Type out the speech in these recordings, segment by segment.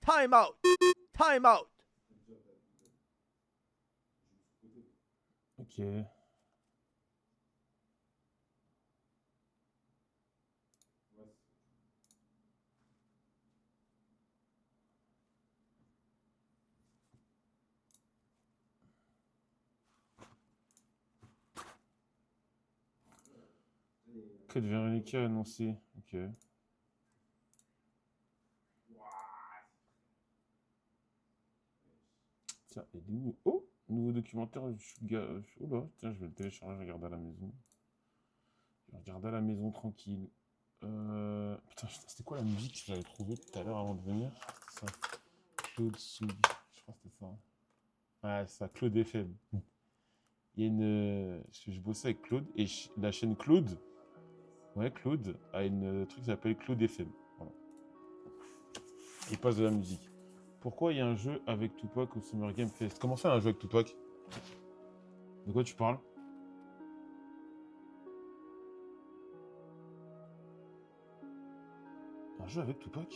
Time out. Time out. Ok. Code Veronica annoncé. Ok. Tiens, et où? Oh! Nouveau documentaire. Oh là, tiens, je vais le télécharger, je regarde à la maison. Je regarde à la maison tranquille. Putain, c'était quoi la musique que j'avais trouvée tout à l'heure avant de venir? Ça. Claude Soug. Je crois que c'était ça. Ouais, c'est ça, Claude FM. Il y a une. Je bossais avec Claude et la chaîne Claude. Ouais, Claude a une truc qui s'appelle Claude FM. Voilà. Il passe de la musique. Pourquoi il y a un jeu avec Tupac au Summer Game Fest? Comment ça, un jeu avec Tupac? De quoi tu parles? Un jeu avec Tupac?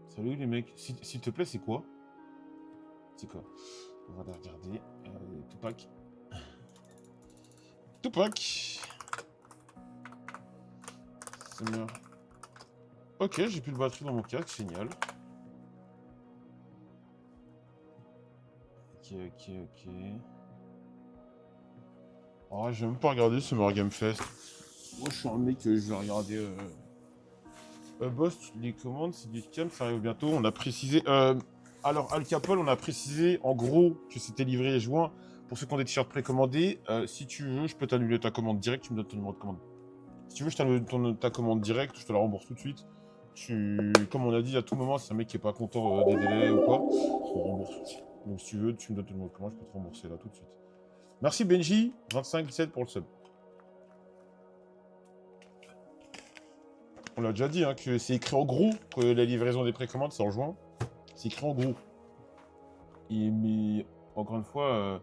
Salut les mecs. S'il te plaît, c'est quoi? C'est quoi? On va aller regarder. Tupac. Tupac. Summer. Ok, j'ai plus de batterie dans mon casque, génial. Ok. Oh, j'ai même pas regardé Summer Game Fest. Moi, je suis un mec, je vais regarder. Boss, les commandes, c'est du scam, ça arrive bientôt. On a précisé. Alors, Al Capone, on a précisé en gros que c'était livré juin. Pour ceux qui ont des t-shirts précommandés, si tu veux, je peux t'annuler ta commande directe, tu me donnes ton numéro de commande. Si tu veux, je t'annule ta commande directe, je te la rembourse tout de suite. Comme on a dit à tout moment, si un mec qui est pas content des délais ou quoi, on rembourse. Donc si tu veux, tu me donnes ton numéro de commande, je peux te rembourser là tout de suite. Merci Benji, 25-17 pour le sub. On l'a déjà dit, hein, que c'est écrit en gros, que la livraison des précommandes, c'est en juin. C'est écrit en gros. Mais encore une fois,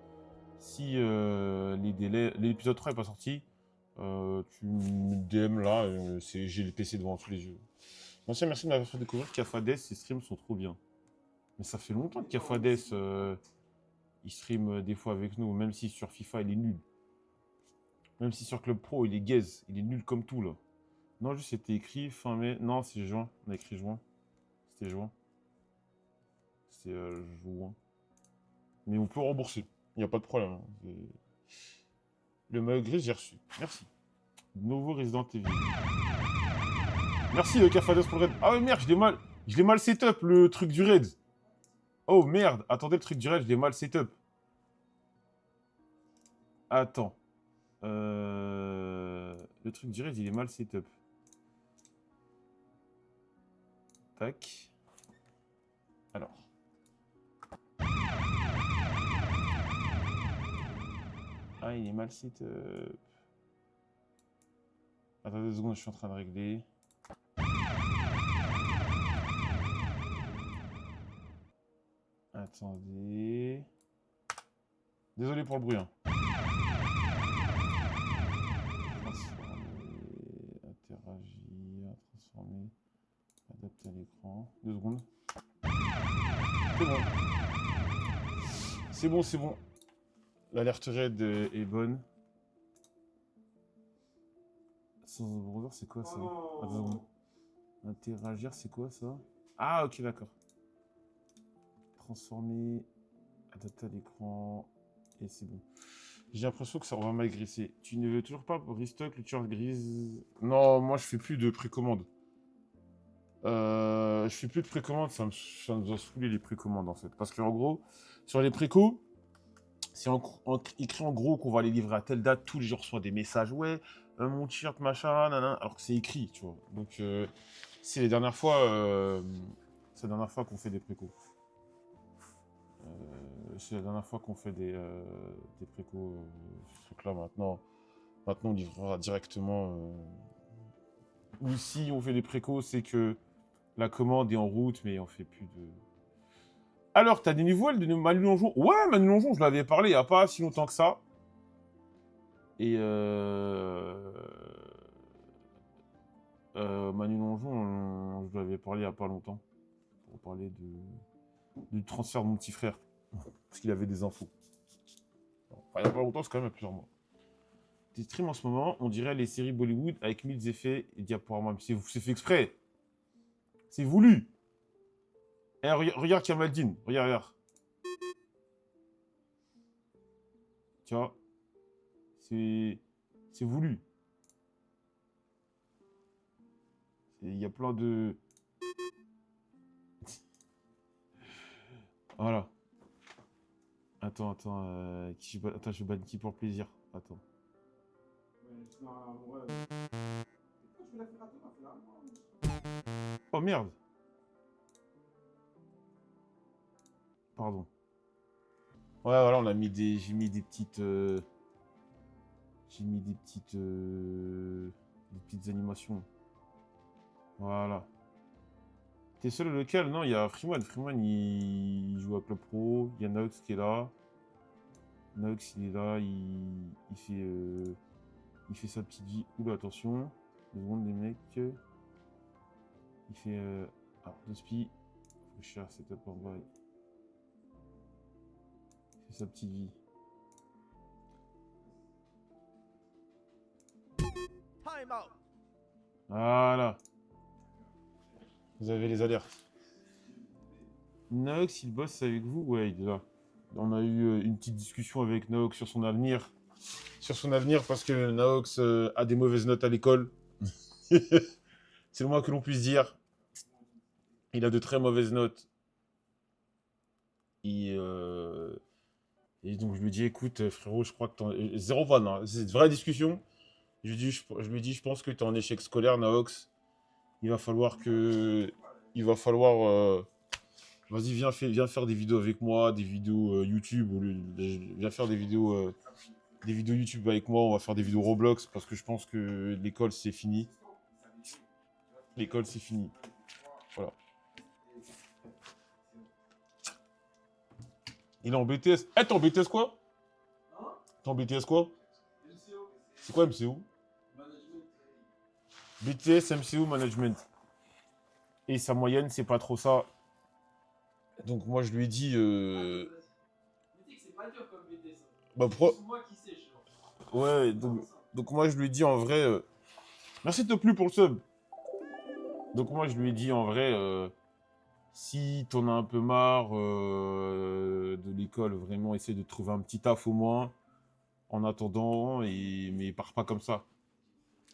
si les délais, l'épisode 3 n'est pas sorti, tu me DM là, j'ai le PC devant tous les yeux. Merci de m'avoir fait découvrir Cafades, ses streams sont trop bien. Mais ça fait longtemps que Cafades, il stream des fois avec nous, même si sur FIFA il est nul. Même si sur Club Pro il est gaze, il est nul comme tout là. Non, juste c'était écrit fin mai. Non, c'est juin. On a écrit juin. C'était juin. C'était juin. Mais on peut rembourser. Il n'y a pas de problème. Hein. Le maillot gris, j'ai reçu. Merci. Nouveau Resident Evil. Merci, Cafades pour le raid. Ah ouais, merde, je l'ai mal setup, le truc du raid. Oh merde, attendez, le truc du raid, je l'ai mal setup. Attends. Le truc du raid, il est mal setup. Tac. Alors. Ah, il est mal setup. Attendez 2 secondes, je suis en train de régler. Attendez. Désolé pour le bruit. Hein. Transformer, interagir, transformer, adapter à l'écran. 2 secondes. C'est bon. C'est bon. L'alerte raid est bonne. Sans browser, c'est quoi ça? Attends, interagir, c'est quoi ça? Ah, ok, d'accord. Transformer, adapter à l'écran, et c'est bon. J'ai l'impression que ça va mal grisser. Tu ne veux toujours pas restock le tueur grise? Non, moi je fais plus de précommande. Je fais plus de précommande, ça nous a saoulé les précommandes en fait. Parce qu'en gros, sur les précos, c'est écrit en gros qu'on va les livrer à telle date, tous les jours reçoit des messages, ouais, mon t-shirt, machin, nanana, alors que c'est écrit, tu vois. Donc c'est la dernière fois qu'on fait des précos. C'est la dernière fois qu'on fait des précos, ce truc-là maintenant. Maintenant, on livrera directement. Ou si on fait des précos, c'est que la commande est en route, mais on fait plus de. Alors, t'as des nouvelles de Manu Longeon? Ouais, Manu Longeon, je l'avais parlé il n'y a pas si longtemps que ça. Et parlé il n'y a pas longtemps. Pour parler du transfert de mon petit frère. Parce qu'il avait des infos. Enfin, il n'y a pas longtemps, c'est quand même il y a plusieurs mois. Tes streams en ce moment, on dirait les séries Bollywood avec 1000 effets et diaporamas. C'est fait exprès. C'est voulu. Eh, regarde Kamaldeen. Regarde. Tu vois. C'est voulu. Il y a plein de... Voilà. Attends. Attends, je banne qui pour plaisir. Attends. Oh merde. Pardon. Ouais, voilà, on a mis des... J'ai mis des petites... J'ai mis des petites... Des petites animations. Voilà. T'es seul lequel? Non, il y a Freeman. Freeman, il joue à Club Pro. Il y a Nox qui est là. Nox, il est là. Il fait sa petite vie. Oula, attention. 2 secondes, les mecs. Il fait... Alors, 2 spi. Faut cher, c'est top en bas. Il fait sa petite vie. Time out. Voilà. Vous avez les alertes. Nox, il bosse avec vous? Ouais, il est là. On a eu une petite discussion avec Nox sur son avenir. Parce que Nox a des mauvaises notes à l'école. C'est le moins que l'on puisse dire. Il a de très mauvaises notes. Et donc je lui dis, écoute frérot, je crois que t'en... Zéro vanne, hein. C'est une vraie discussion. Je lui dis, je pense que t'es en échec scolaire, Nox. Il va falloir que... Vas-y, viens faire des vidéos avec moi, des vidéos YouTube. Viens faire des vidéos YouTube avec moi. On va faire des vidéos Roblox parce que je pense que l'école, c'est fini. L'école, c'est fini. Voilà. Il est en BTS. Eh, t'es en BTS quoi? T'es en BTS quoi? C'est quoi MCO? BTS, MCO, Management. Et sa moyenne, c'est pas trop ça. Donc moi, je lui ai dit... C'est pas dur comme BT ça. Bah, C'est moi qui sais, genre. Ouais, donc moi, je lui ai dit en vrai... Merci Toplu pour le sub. Donc moi, je lui ai dit en vrai... Si t'en as un peu marre de l'école, vraiment, essaie de trouver un petit taf au moins, en attendant, mais pars pas comme ça.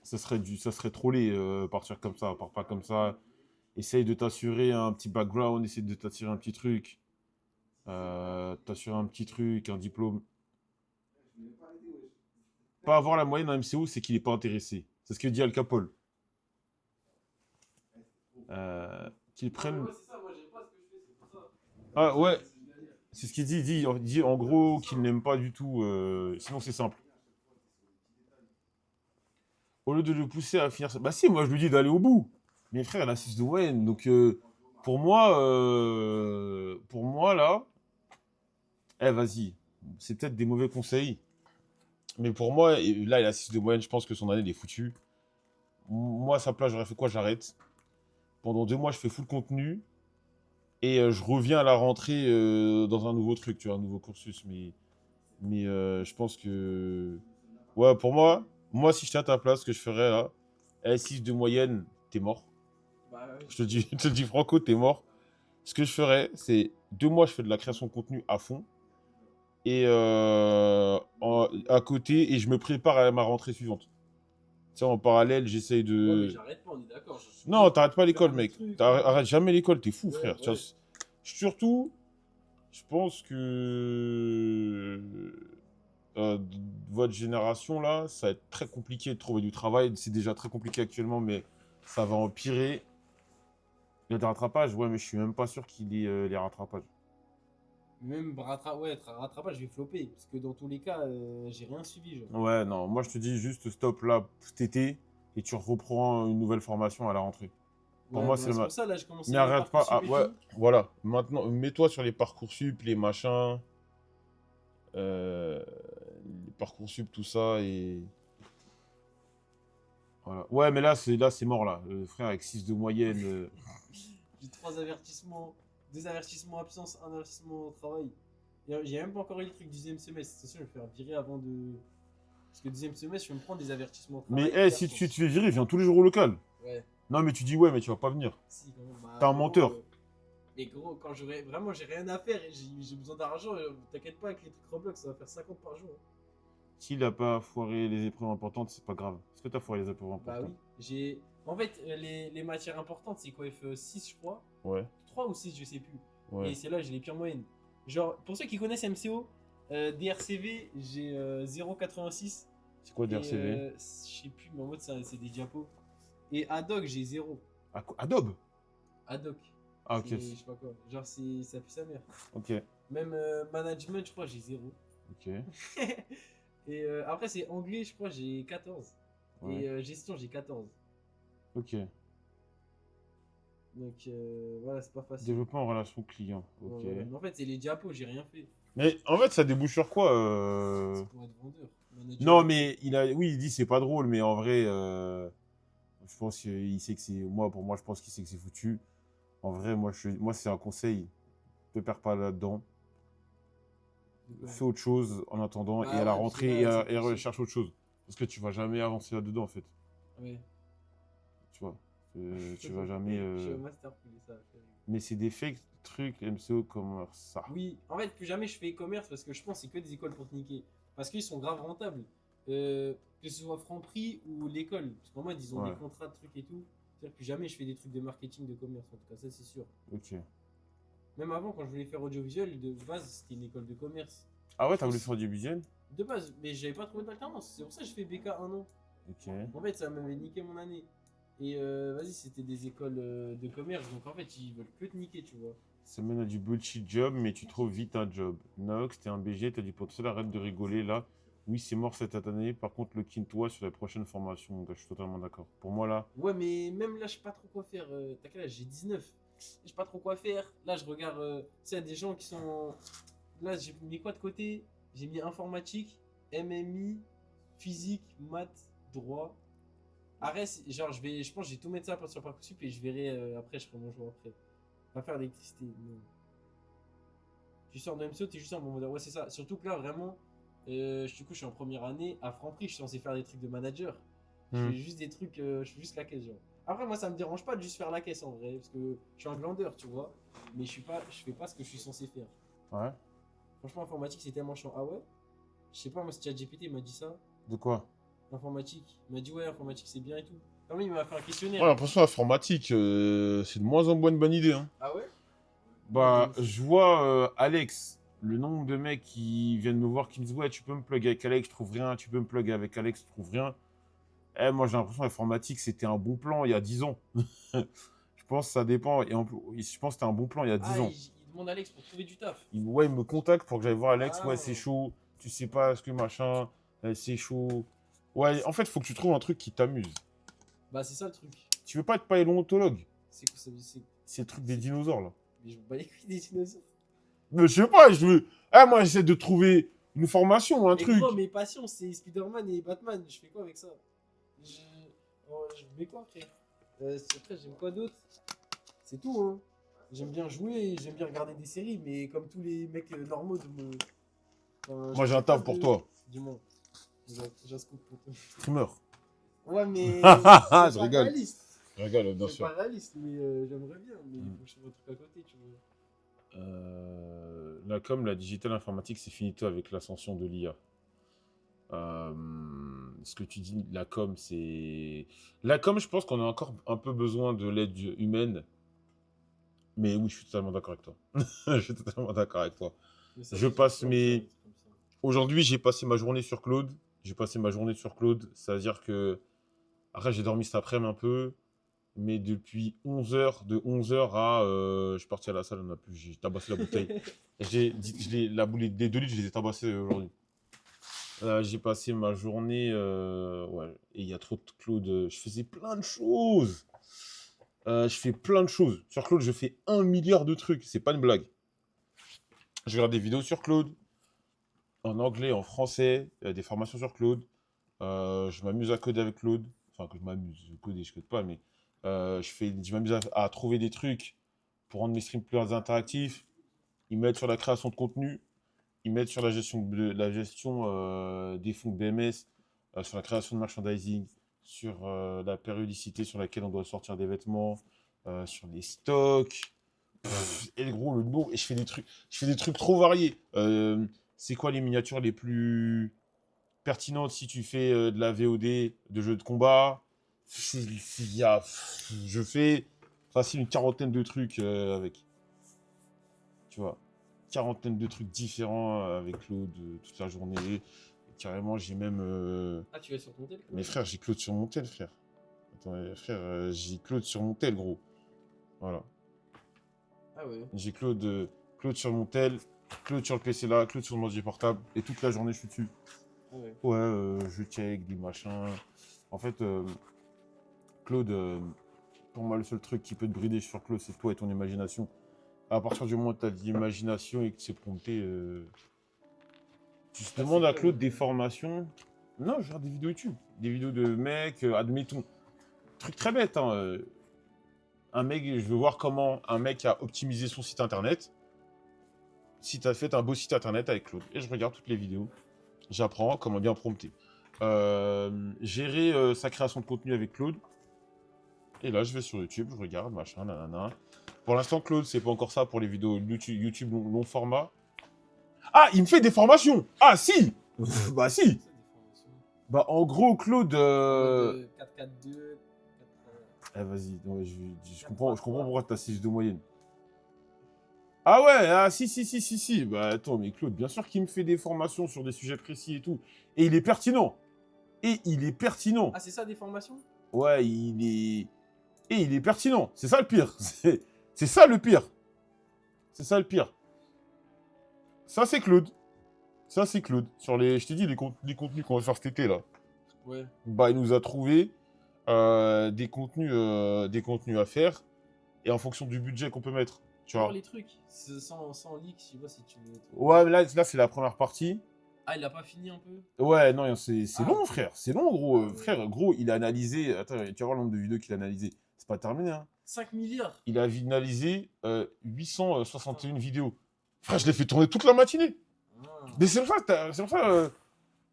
Ça serait trop laid, partir comme ça, pars pas comme ça. Essaye de t'assurer un petit background, essaye de t'assurer un petit truc. T'assurer un petit truc, un diplôme. Pas avoir la moyenne en MCO, c'est qu'il est pas intéressé. C'est ce que dit Al Capone. Qu'il prenne... Ouais, c'est ça, moi j'aime pas ce que je fais, c'est pour ça. Ah ouais, c'est ce qu'il dit. Il dit en gros qu'il n'aime pas du tout. Sinon, c'est simple. Au lieu de le pousser à finir ça. Bah si, moi je lui dis d'aller au bout. Mes frères, elle a 6 de moyenne. Donc pour moi là, vas-y. C'est peut-être des mauvais conseils. Mais pour moi, là, il a 6 de moyenne. Je pense que son année, elle est foutue. Moi, à sa place, j'aurais fait quoi? J'arrête. Pendant 2 mois, je fais full contenu. Et je reviens à la rentrée dans un nouveau truc, tu vois, un nouveau cursus. Mais je pense que... Ouais, pour moi, si j'étais à ta place, ce que je ferais là, 6 de moyenne, t'es mort. Bah ouais. Je te dis franco, t'es mort. Ce que je ferais, c'est 2 mois, je fais de la création de contenu à fond. Et à côté, et je me prépare à ma rentrée suivante. Tu sais, en parallèle, j'essaye Ouais, de... mais j'arrête pas, on est d'accord. Non, t'arrêtes pas l'école, Faire mec. des trucs, Arrête jamais l'école, t'es fou, Ouais, frère. Tu vois, ouais. surtout, je pense que votre génération, là, ça va être très compliqué de trouver du travail. C'est déjà très compliqué actuellement, mais ça va empirer. Il y a des rattrapages, ouais, mais je suis même pas sûr qu'il y ait les rattrapages. Même rattrapage, je vais flopper. Parce que dans tous les cas, j'ai rien suivi. Genre. Ouais, non, moi je te dis juste stop là cet été et tu reprends une nouvelle formation à la rentrée. Pour Ouais, moi, bah, c'est le pour ça, là, je commence Mais à arrête pas. Ah, Parcoursup et ouais, tout. voilà. Maintenant, mets-toi sur les Parcoursup, les machins. Les Parcoursup, tout ça. Et. Voilà. Ouais, mais là, c'est mort, là. Le frère avec 6 de moyenne. J'ai 3 avertissements, 2 avertissements absence, 1 avertissement au travail. Et j'ai même pas encore eu le truc du deuxième semestre. C'est sûr, je vais me faire virer avant de. Parce que deuxième semestre, je vais me prendre des avertissements au Mais, travail. si tu te fais virer, viens tous les jours au local. Ouais, Non, mais tu dis ouais, mais tu vas pas venir. si, quand même. Bah, T'es un gros, menteur. Mais gros, quand j'aurai. Vraiment, j'ai rien à faire et j'ai besoin d'argent, t'inquiète pas avec les trucs Roblox, ça va faire 50 par jour. S'il a pas foiré les épreuves importantes, c'est pas grave. Est-ce que t'as foiré les épreuves Bah importantes? oui. J'ai. En fait, les matières importantes, c'est quoi F6, je crois. Ouais, 3 ou 6, je sais plus. ouais. Et c'est là j'ai les pires moyennes. Genre, pour ceux qui connaissent MCO, DRCV, j'ai 0,86. C'est quoi Et DRCV? je sais plus, mais en mode, c'est des diapos. Et Adoc, j'ai 0. Adobe? Adoc. Ah, ok. Je sais pas quoi. Genre, ça pue sa mère. Ok, Même management, je crois, j'ai 0. ok. Et après, c'est anglais, je crois, j'ai 14. Ouais. Et gestion, j'ai 14. Ok. Donc voilà, c'est pas facile. Développement en relation client. Ok. Ouais, voilà. Mais en fait, c'est les diapos, j'ai rien fait. Mais en fait, ça débouche sur quoi C'est pour être vendeur. Manager. Non, mais oui, il dit c'est pas drôle, mais en vrai, je pense qu'il sait que c'est. Pour moi, je pense qu'il sait que c'est foutu. En vrai, moi, c'est un conseil. Ne te perds pas là-dedans. Ouais. Fais autre chose en attendant Ah et à la ouais, parce que rentrée là, et c'est possible. recherche autre chose. Parce que tu vas jamais avancer là-dedans, en fait. Ouais. Tu vois. Tu vas jamais. Je suis au master pour ça. Mais c'est des fake trucs MCO comme ça. Oui, en fait, plus jamais je fais e-commerce parce que je pense que c'est que des écoles pour te niquer. Parce qu'ils sont grave rentables. Que ce soit Franprix ou l'école. Parce qu'en mode, ils ont Ouais. des contrats de trucs et tout. C'est-à-dire que plus jamais je fais des trucs de marketing de commerce. En tout cas, ça, c'est sûr. Ok. Même avant, quand je voulais faire audiovisuel, de base, c'était une école de commerce. Ah ouais, t'as voulu faire du visuel? De base, mais j'avais pas trouvé d'alternance. C'est pour ça que j'ai fait BK 1 an. Ok. En fait, ça m'avait niqué mon année. Et vas-y, c'était des écoles de commerce. Donc en fait, ils veulent que te niquer, tu vois. Ça mène à du bullshit job, mais tu trouves vite un job. Nox, t'es un BG, t'as du potentiel, arrête de rigoler là. Oui, c'est mort cette année. Par contre, le kin-toi sur la prochaine formation. Donc, je suis totalement d'accord. Pour moi, là, Ouais, mais même là, je sais pas trop quoi faire. T'as quel âge? J'ai 19. Je sais pas trop quoi faire. Là, je regarde. Tu sais, il y a des gens qui sont. Là, j'ai mis quoi de côté? J'ai mis informatique, MMI, physique, maths, droit. Arrête, genre, je pense que je vais tout mettre ça sur Parcoursup et je verrai après, je ferai mon choix après. Pas faire l'électricité. Non. Tu sors de MCO, t'es juste en bon mode. Ouais, c'est ça. Surtout que là, vraiment, du coup, je suis en première année. À Franprix, je suis censé faire des trucs de manager. Je Hmm. fais juste des trucs, je fais juste la caisse, genre. Après, moi, ça me dérange pas de juste faire la caisse en vrai, parce que je suis un glandeur, tu vois. Mais je fais pas ce que je suis censé faire. ouais. Franchement, informatique, c'est tellement chiant. Ah ouais? Je sais pas, moi, si ChatGPT m'a dit ça. De quoi? Informatique. Il m'a dit, ouais, informatique, c'est bien et tout. Quand même, il m'a fait un questionnaire. Ouais, l'impression informatique, c'est de moins en moins une bonne idée. Hein. Ah ouais? Bah, Ouais, je vois Alex, le nombre de mecs qui viennent me voir, qui me disent ouais, tu peux me plug avec Alex, je trouve rien, tu peux me plug avec Alex, je trouve rien. Eh, moi, j'ai l'impression que l'informatique, c'était un bon plan il y a 10 ans. Je pense que ça dépend. Et en plus, je pense que c'était un bon plan il y a 10 Ah, ans. il demande à Alex pour trouver du taf. Ouais, il me contacte pour que j'aille voir Alex. Ah. Ouais, c'est chaud. Tu sais pas ce que machin. C'est chaud. Ouais, en fait, il faut que tu trouves un truc qui t'amuse. Bah, c'est ça le truc. Tu veux pas être paléontologue? C'est quoi ça? C'est le truc des dinosaures, là. Mais je me bats les couilles des dinosaures. Mais je sais pas, je veux. Ah, moi, j'essaie de trouver une formation, un Mais truc. gros, mes passions, c'est Spider-Man et Batman. Je fais quoi avec ça? Je mets quoi, frère? Après, j'aime quoi d'autre? C'est tout, hein. J'aime bien jouer, j'aime bien regarder des séries, mais comme tous les mecs normaux de me. Enfin, Moi, j'ai un taf pour toi. Dis-moi. J'ai un scoop pour toi. Streamer. Ouais, mais. Je c'est pas rigole. réaliste. Je rigole, bien C'est sûr. pas réaliste, mais j'aimerais bien. Mais il faut que je fasse un truc à côté, tu vois. La com, la digital informatique, c'est finito avec l'ascension de l'IA. Ce que tu dis, la com, c'est. La com, je pense qu'on a encore un peu besoin de l'aide humaine. Mais oui, je suis totalement d'accord avec toi. Je suis totalement d'accord avec toi. Mais ça, Je c'est passe comme mes. ça, comme ça. Aujourd'hui, j'ai passé ma journée sur Claude. C'est-à-dire que. Après, j'ai dormi cet après-midi un peu. Mais depuis 11h, de 11h à. Je suis parti à la salle, on a plus. J'ai tabassé la bouteille. Les 2 litres, je les ai tabassés aujourd'hui. J'ai passé ma journée. Ouais, et il y a trop de Claude. Je faisais plein de choses. Je fais plein de choses. Sur Claude, je fais 1 milliard de trucs. C'est pas une blague. Je regarde des vidéos sur Claude. En anglais, en français. Des formations sur Claude. Je m'amuse à coder avec Claude. Enfin, que je m'amuse. Je code et je code pas, mais je m'amuse à trouver des trucs pour rendre mes streams plus interactifs. Ils m'aident sur la création de contenu. Ils m'aident sur la gestion des fonds de BMS, sur la création de merchandising, sur la périodicité sur laquelle on doit sortir des vêtements, sur les stocks. Et gros, le nom, et je fais des trucs trop variés. C'est quoi les miniatures les plus pertinentes si tu fais de la VOD, de jeux de combat? Je fais facile une quarantaine de trucs avec. Tu vois, quarantaine de trucs différents avec Claude toute la journée. Et carrément, j'ai même. Ah, tu vas sur ton tel quand Mais même. frère, j'ai Claude sur mon tel, frère. Attends, frère, j'ai Claude sur mon tel, gros. Voilà. Ah ouais. J'ai Claude sur mon tel, Claude sur le PC là, Claude sur le ordi portable. Et toute la journée, je suis dessus. Ah ouais. Ouais, je check des machins. En fait, Claude, pour moi, le seul truc qui peut te brider sur Claude, c'est toi et ton imagination. À partir du moment où tu as de l'imagination et que c'est prompté, tu te Ah, demandes c'est à quoi, Claude des formations. Non, je regarde des vidéos YouTube. Des vidéos de mecs, admettons. Truc très bête, hein. Un mec, je veux voir comment un mec a optimisé son site internet. Si tu as fait un beau site internet avec Claude. Et je regarde toutes les vidéos. J'apprends comment bien prompter. Gérer sa création de contenu avec Claude. Et là, je vais sur YouTube, je regarde, machin, nanana. Pour l'instant, Claude, c'est pas encore ça pour les vidéos YouTube long format. Ah, il me fait des formations! Ah, si! Bah, si! C'est des formations. Bah, en gros, Claude. En mode 4-4-2, 4, Eh, vas-y, non, je comprends pourquoi t'as 6 de moyenne. Ah ouais, ah si. Bah attends, mais Claude, bien sûr qu'il me fait des formations sur des sujets précis et tout. Et il est pertinent. Ah, c'est ça des formations? Ouais, il est pertinent. C'est ça le pire. C'est ça le pire. C'est ça le pire. Ça, c'est Claude. Ça, c'est Claude. Sur je t'ai dit, les contenus qu'on va faire cet été, là. Ouais. Bah, il nous a trouvé des contenus à faire. Et en fonction du budget qu'on peut mettre. Tu Genre vois. les trucs, sans leak, tu vois, si tu veux. Ouais, mais là c'est la première partie. Ah, il a pas fini un peu? Ouais, non, c'est Ah, long, ok. frère. C'est long, gros. Ah, ouais. Frère, gros, il a analysé. Attends, tu vas voir le nombre de vidéos qu'il a analysé. C'est pas terminé, hein. 5 milliards. Il a analysé 861 vidéos. Frère, je l'ai fait tourner toute la matinée. Ah. Mais c'est pour ça,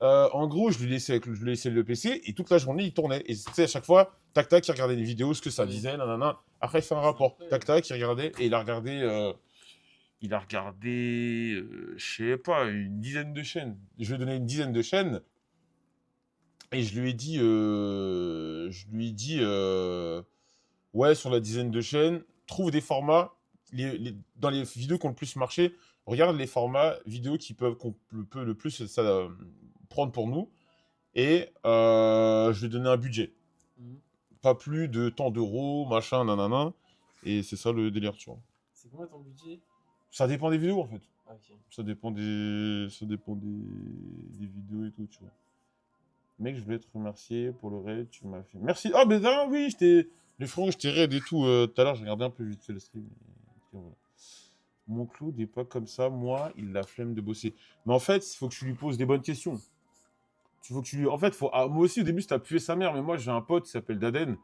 en gros, je lui laissais le PC et toute la journée, il tournait. Et tu sais, à chaque fois, tac, tac, il regardait les vidéos, ce que ça Ouais. disait, nanana. Après, il fait un rapport. Tac, tac, il regardait et il a regardé. Je sais pas, une dizaine de chaînes. Je lui ai donné une dizaine de chaînes. Et je lui ai dit, ouais, sur la dizaine de chaînes, trouve des formats, dans les vidéos qui ont le plus marché, regarde les formats vidéo qu'on peut le plus prendre pour nous, et je lui ai donné un budget. Mhm. Pas plus de tant d'euros, machin, nanana, et c'est ça le délire, tu vois. C'est combien ton budget? Ça dépend des vidéos, en fait. Ah, ok. Ça dépend des vidéos et tout, tu vois. Mec, je voulais te remercier pour le raid, tu m'as fait. Merci. Ah, mais non, oui, les frérots, je t'ai raid et tout. Tout à l'heure, je regardais un peu vite fait le stream. Et voilà. Mon Claude n'est pas comme ça. Moi, il a la flemme de bosser. Mais en fait, il faut que tu lui poses des bonnes questions. En fait, moi aussi, au début, c'était appuyé sa mère. Mais moi, j'ai un pote qui s'appelle Daden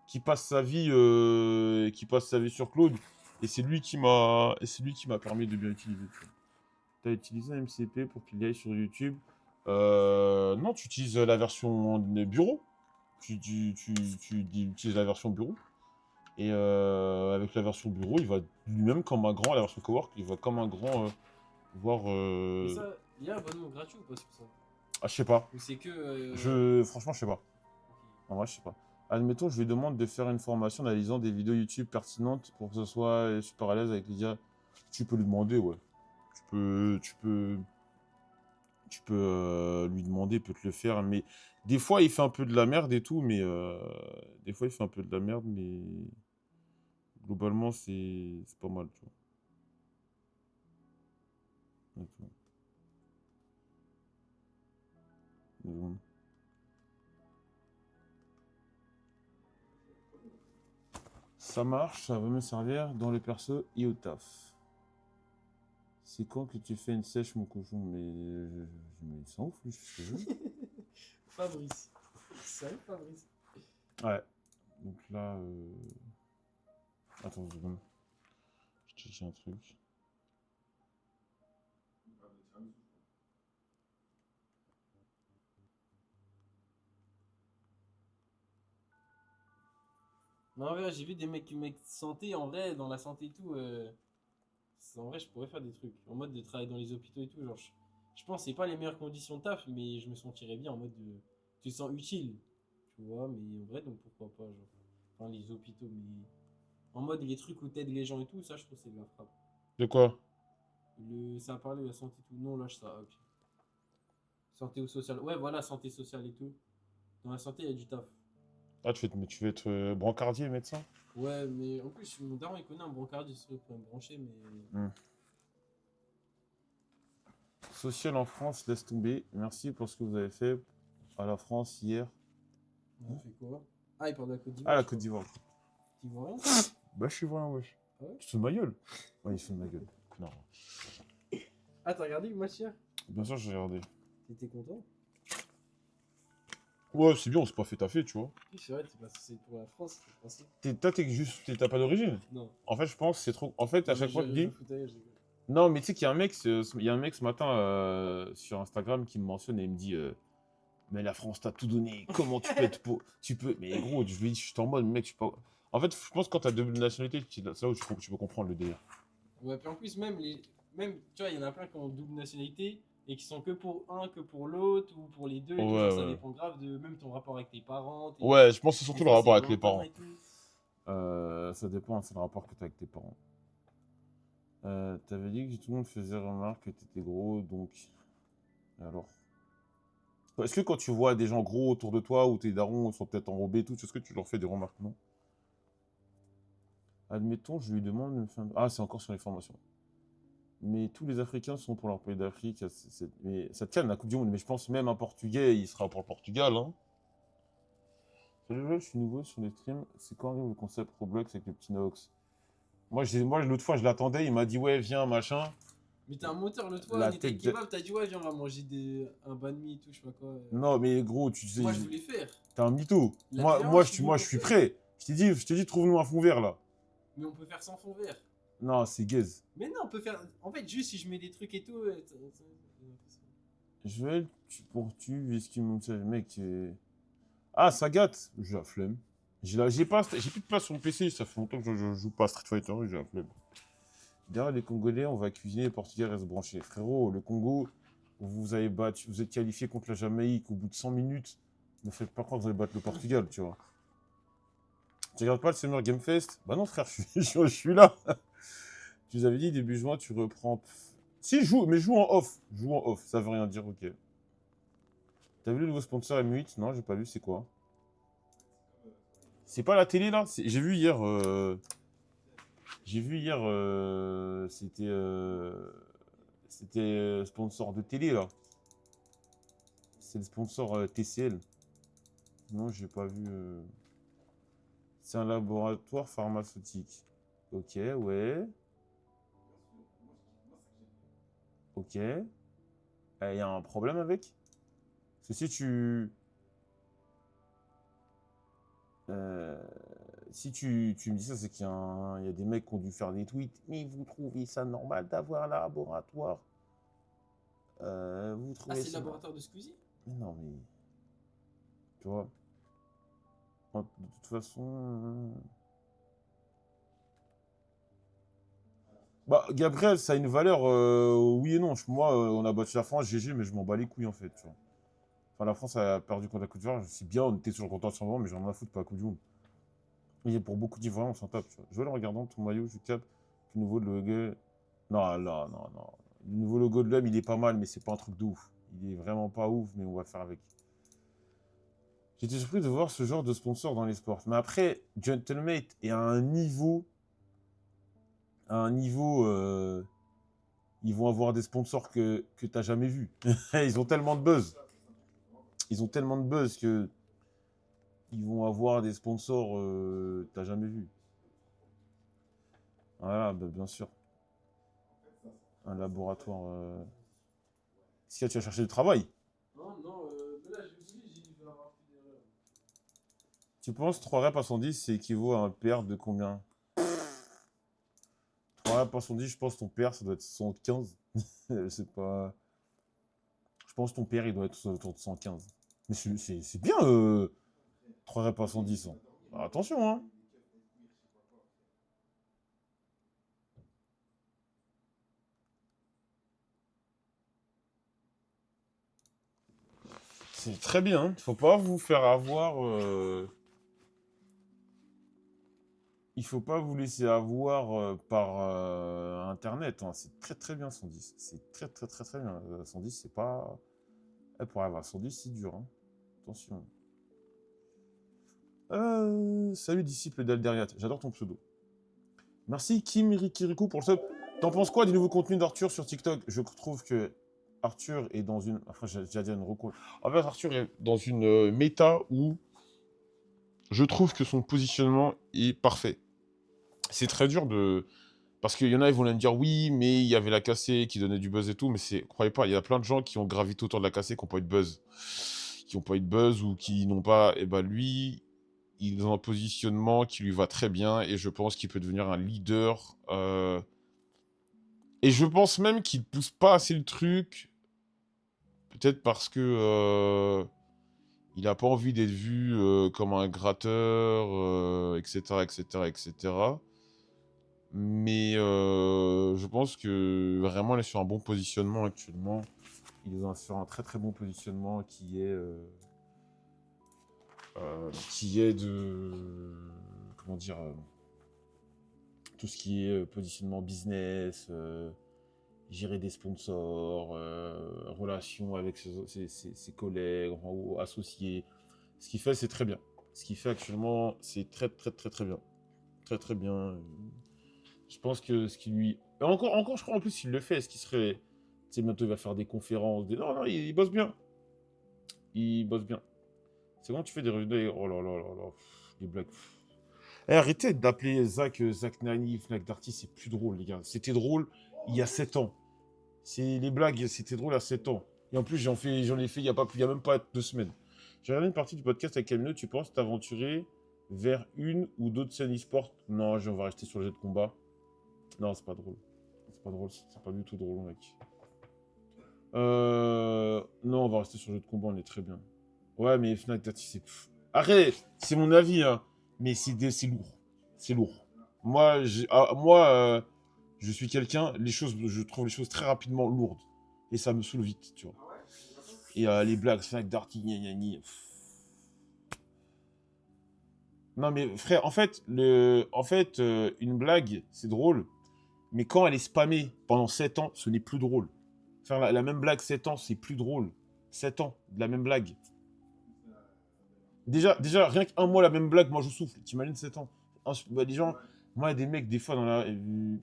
qui passe sa vie sur Claude. Et c'est lui qui m'a permis de bien utiliser. Tu as utilisé un MCP pour qu'il aille sur YouTube. Non, tu utilises la version bureau. Tu utilises la version bureau. Et avec la version bureau, il va lui-même comme un grand, la version cowork, il va comme un grand voir. Mais ça, il y a un abonnement gratuit ou pas sur ça? Ah, je sais pas. Ou c'est que. Franchement, je sais pas. Ok. En vrai, je sais pas. Admettons, je lui demande de faire une formation en analysant des vidéos YouTube pertinentes pour que ce soit super à l'aise avec Lydia. Tu peux lui demander, ouais. Tu peux lui demander, il peut te le faire, mais des fois il fait un peu de la merde et tout, mais globalement c'est pas mal, tu vois. Et tout. Mais bon. Ça marche, ça va me servir dans le perso et au taf. C'est quand que tu fais une sèche, mon cochon? Mais il s'en fout, je fais ce que je veux. Fabrice. Salut Fabrice. Ouais. Donc là, attends une seconde. Je cherche un truc. Non, en vrai, j'ai vu des mecs santé, en vrai, dans la santé et tout. En vrai, je pourrais faire des trucs. En mode de travailler dans les hôpitaux et tout. Genre, je pense que c'est pas les meilleures conditions de taf, mais je me sentirais bien en mode de. Tu te sens utile. Tu vois, mais en vrai, donc pourquoi pas, genre. Enfin, les hôpitaux, mais. En mode les trucs où t'aides les gens et tout, ça, je trouve que c'est de la frappe. De quoi? Ça a parlé de la santé et tout. Non, lâche ça, ok. Santé ou sociale. Ouais, voilà, santé sociale et tout. Dans la santé, il y a du taf. Ah, tu veux être brancardier, médecin? Ouais, mais en plus, mon daron, il connaît un brancardier, il serait pour me brancher, mais. Hmm. Social en France, laisse tomber. Merci pour ce que vous avez fait à la France hier. On a fait quoi? Ah, il parle de la Côte Ah, d'Ivoire, la je Côte crois. d'Ivoire. T'Ivoirien? Bah, je suis voyant, wesh. Ah ouais? Tu te fous de ma gueule? Ouais, il se fout de ma gueule. Non. Ah, t'as regardé le match hier? Bien sûr, j'ai regardé. T'étais content? Ouais, c'est bien, on s'est pas fait taffer, tu vois. Oui, c'est vrai, c'est pour la France, c'est français. T'as pas d'origine. Non. En fait, je pense que c'est trop. En fait, à Non, mais chaque fois, je dis. au foot, je rigole. Non, mais tu sais qu'il y a un mec, il y a un mec ce matin sur Instagram qui me mentionne et il me dit mais la France t'a tout donné, comment tu peux être pour. Tu peux. Mais gros, je lui dis, je suis en mode, mec, je suis pas. En fait, je pense que quand t'as deux nationalités, c'est là où tu peux comprendre le délire. Ouais, puis en plus, même, tu vois, il y en a plein qui ont double nationalité et qui sont que pour un, que pour l'autre, ou pour les deux, et Ouais, tout. Genre, ça ouais. dépend grave de même ton rapport avec tes parents. Ouais, je pense que c'est Des surtout le fois, c'est rapport avec les lointain parents. et tout. Ça dépend, c'est le rapport que t'as avec tes parents. T'avais dit que tout le monde faisait remarque que t'étais gros, donc. Alors. Est-ce que quand tu vois des gens gros autour de toi ou tes darons sont peut-être enrobés et tout, est-ce que tu leur fais des remarques, non? Admettons, je lui demande de me faire. Ah, c'est encore sur les formations. Mais tous les Africains sont pour leur pays d'Afrique. Mais ça te calme la Coupe du Monde. Mais je pense même un Portugais, il sera pour le Portugal. Hein. Salut, je suis nouveau sur les streams. C'est quand arrive le concept Roblox avec le petit Nox? Moi l'autre fois, je l'attendais. Il m'a dit, ouais, viens, machin. Mais t'es un moteur, l'autre fois, on La était avec tête de... Kebab, t'as dit, ouais, viens, on va manger un banh mi et tout, je sais pas quoi. Non, mais gros, tu sais, Moi, je voulais faire. t'es un mytho. La dernière fois, je suis venu Moi, je pour suis faire. prêt. Je t'ai dit, trouve-nous un fond vert, là. Mais on peut faire sans fond vert. Non, c'est gaze. Mais non, on peut faire. En fait, juste si je mets des trucs et tout. Je vais pour tu, est-ce qu'il me mec. Ah, Sagat, j'ai la flemme. J'ai plus de place sur mon PC, ça fait longtemps que je joue pas à Street Fighter, j'ai la flemme. Derrière les Congolais, on va cuisiner, les Portugais restent branchés. Frérot, le Congo, vous avez battu, vous êtes qualifié contre la Jamaïque au bout de 100 minutes. Ne faites pas croire que vous allez battre le Portugal, tu vois. Tu regardes pas le Summer Game Fest? Bah non, frère, je suis là. Tu nous avais dit début juin, tu reprends. Si, joue, mais joue en off. Joue en off, ça veut rien dire, ok. T'as vu le nouveau sponsor M8? Non, j'ai pas vu, c'est quoi? C'est pas la télé là? J'ai vu hier. C'était sponsor de télé là. C'est le sponsor TCL. Non, j'ai pas vu. C'est un laboratoire pharmaceutique. Ok, ouais. Ok. Il y a un problème avec? Parce que euh, si tu me dis ça, c'est il y a des mecs qui ont dû faire des tweets. Mais vous trouvez ça normal d'avoir un laboratoire? Vous Ah, trouvez c'est le ça laboratoire de Squeezie? Mais non, mais. Tu vois. De toute façon. Bah, Gabriel, ça a une valeur, oui et non. Moi, on a battu la France, GG, mais je m'en bats les couilles en fait. Tu vois. Enfin, la France a perdu contre la Côte d'Ivoire. C'est bien, on était toujours content de son moment, mais j'en ai à foutre pas la Coupe du Monde. Et pour beaucoup d'Ivoiriens, on s'en tape. Tu vois. Je vais le regardant, ton maillot, je capte. Le nouveau logo. Non, non, non, non. Le nouveau logo de l'homme, il est pas mal, mais c'est pas un truc de ouf. Il est vraiment pas ouf, mais on va le faire avec. J'étais surpris de voir ce genre de sponsor dans les sports. Mais après, Gentlemate est à un niveau. Ils vont avoir des sponsors que tu n'as jamais vus. Ils ont tellement de buzz. Ils ont tellement de buzz que ils vont avoir des sponsors que tu n'as jamais vus. Voilà, bah, bien sûr. Un laboratoire. Est-ce que tu vas chercher du travail? Non, non, mais là, j'ai oublié, j'ai vais avoir fait d'erreur. Tu penses 3 reps à 110, c'est équivaut à un PR de combien? 3 reps à 110, je pense que ton PR, ça doit être 115. Je sais pas. Je pense que ton PR, il doit être autour de 115. Mais c'est bien, 3 reps à 110. Hein. Attention, hein. C'est très bien. Hein. Faut pas vous faire avoir. Il faut pas vous laisser avoir par Internet. Hein. C'est très très bien 110. C'est très très très très bien. 110, c'est pas. Pour avoir 110, c'est dur. Hein. Attention. Salut disciple d'Alderiat. J'adore ton pseudo. Merci Kim Rikiriku pour le sub. T'en penses quoi du nouveau contenu d'Arthur sur TikTok? Je trouve que Arthur est dans une. Enfin, j'ai déjà dit une reco. En fait, Arthur est dans une méta où je trouve que son positionnement est parfait. C'est très dur de. Parce qu'il y en a, ils vont me dire oui, mais il y avait la cassée qui donnait du buzz et tout, mais c'est. Croyez pas, il y a plein de gens qui ont gravité autour de la cassée qui n'ont pas eu de buzz. Qui n'ont pas eu de buzz ou qui n'ont pas. Et bah lui, il est dans un positionnement qui lui va très bien et je pense qu'il peut devenir un leader. Et je pense même qu'il pousse pas assez le truc. Peut-être parce que il n'a pas envie d'être vu comme un gratteur, etc., etc., etc. Mais je pense que vraiment, il est sur un bon positionnement actuellement. Il est sur un très très bon positionnement qui est de... Comment dire tout ce qui est positionnement business, gérer des sponsors, relations avec ses collègues, enfin, ou associés. Ce qu'il fait, c'est très bien. Ce qu'il fait actuellement, c'est très très très très bien. Très très bien. Je pense que ce qui lui... Encore, je crois en plus, s'il le fait, est-ce qu'il serait... Tu sais, bientôt il va faire des conférences. Non, non, il bosse bien. Il bosse bien. C'est quand tu fais des revues. Oh là là là là. Les blagues. Eh, arrêtez d'appeler Zach Nani, Fnac Darty, c'est plus drôle, les gars. C'était drôle il y a 7 ans. Les blagues, c'était drôle il y a 7 ans. Et en plus, j'en ai fait il y a même pas 2 semaines. J'ai regardé une partie du podcast avec Camino, tu penses t'aventurer vers une ou d'autres scènes e-sport? Non, on va rester sur le jeu de combat. Non, c'est pas drôle. C'est pas drôle, c'est pas du tout drôle, mec. Non, on va rester sur le jeu de combat, on est très bien. Ouais, mais Fnac Darty, c'est... Arrête, c'est mon avis, hein. Mais c'est lourd. C'est lourd. Moi, je suis quelqu'un, je trouve les choses très rapidement lourdes. Et ça me saoule vite, tu vois. Et les blagues, Fnac Darty, gna gna gna. Non, mais frère, en fait, une blague, c'est drôle. Mais quand elle est spammée pendant 7 ans, ce n'est plus drôle. Faire la même blague 7 ans, c'est plus drôle. 7 ans, de la même blague. Déjà, rien qu'un mois la même blague, moi je souffle. T'imagines 7 ans. Bah, les gens, moi, il y a des mecs, des fois, dans la.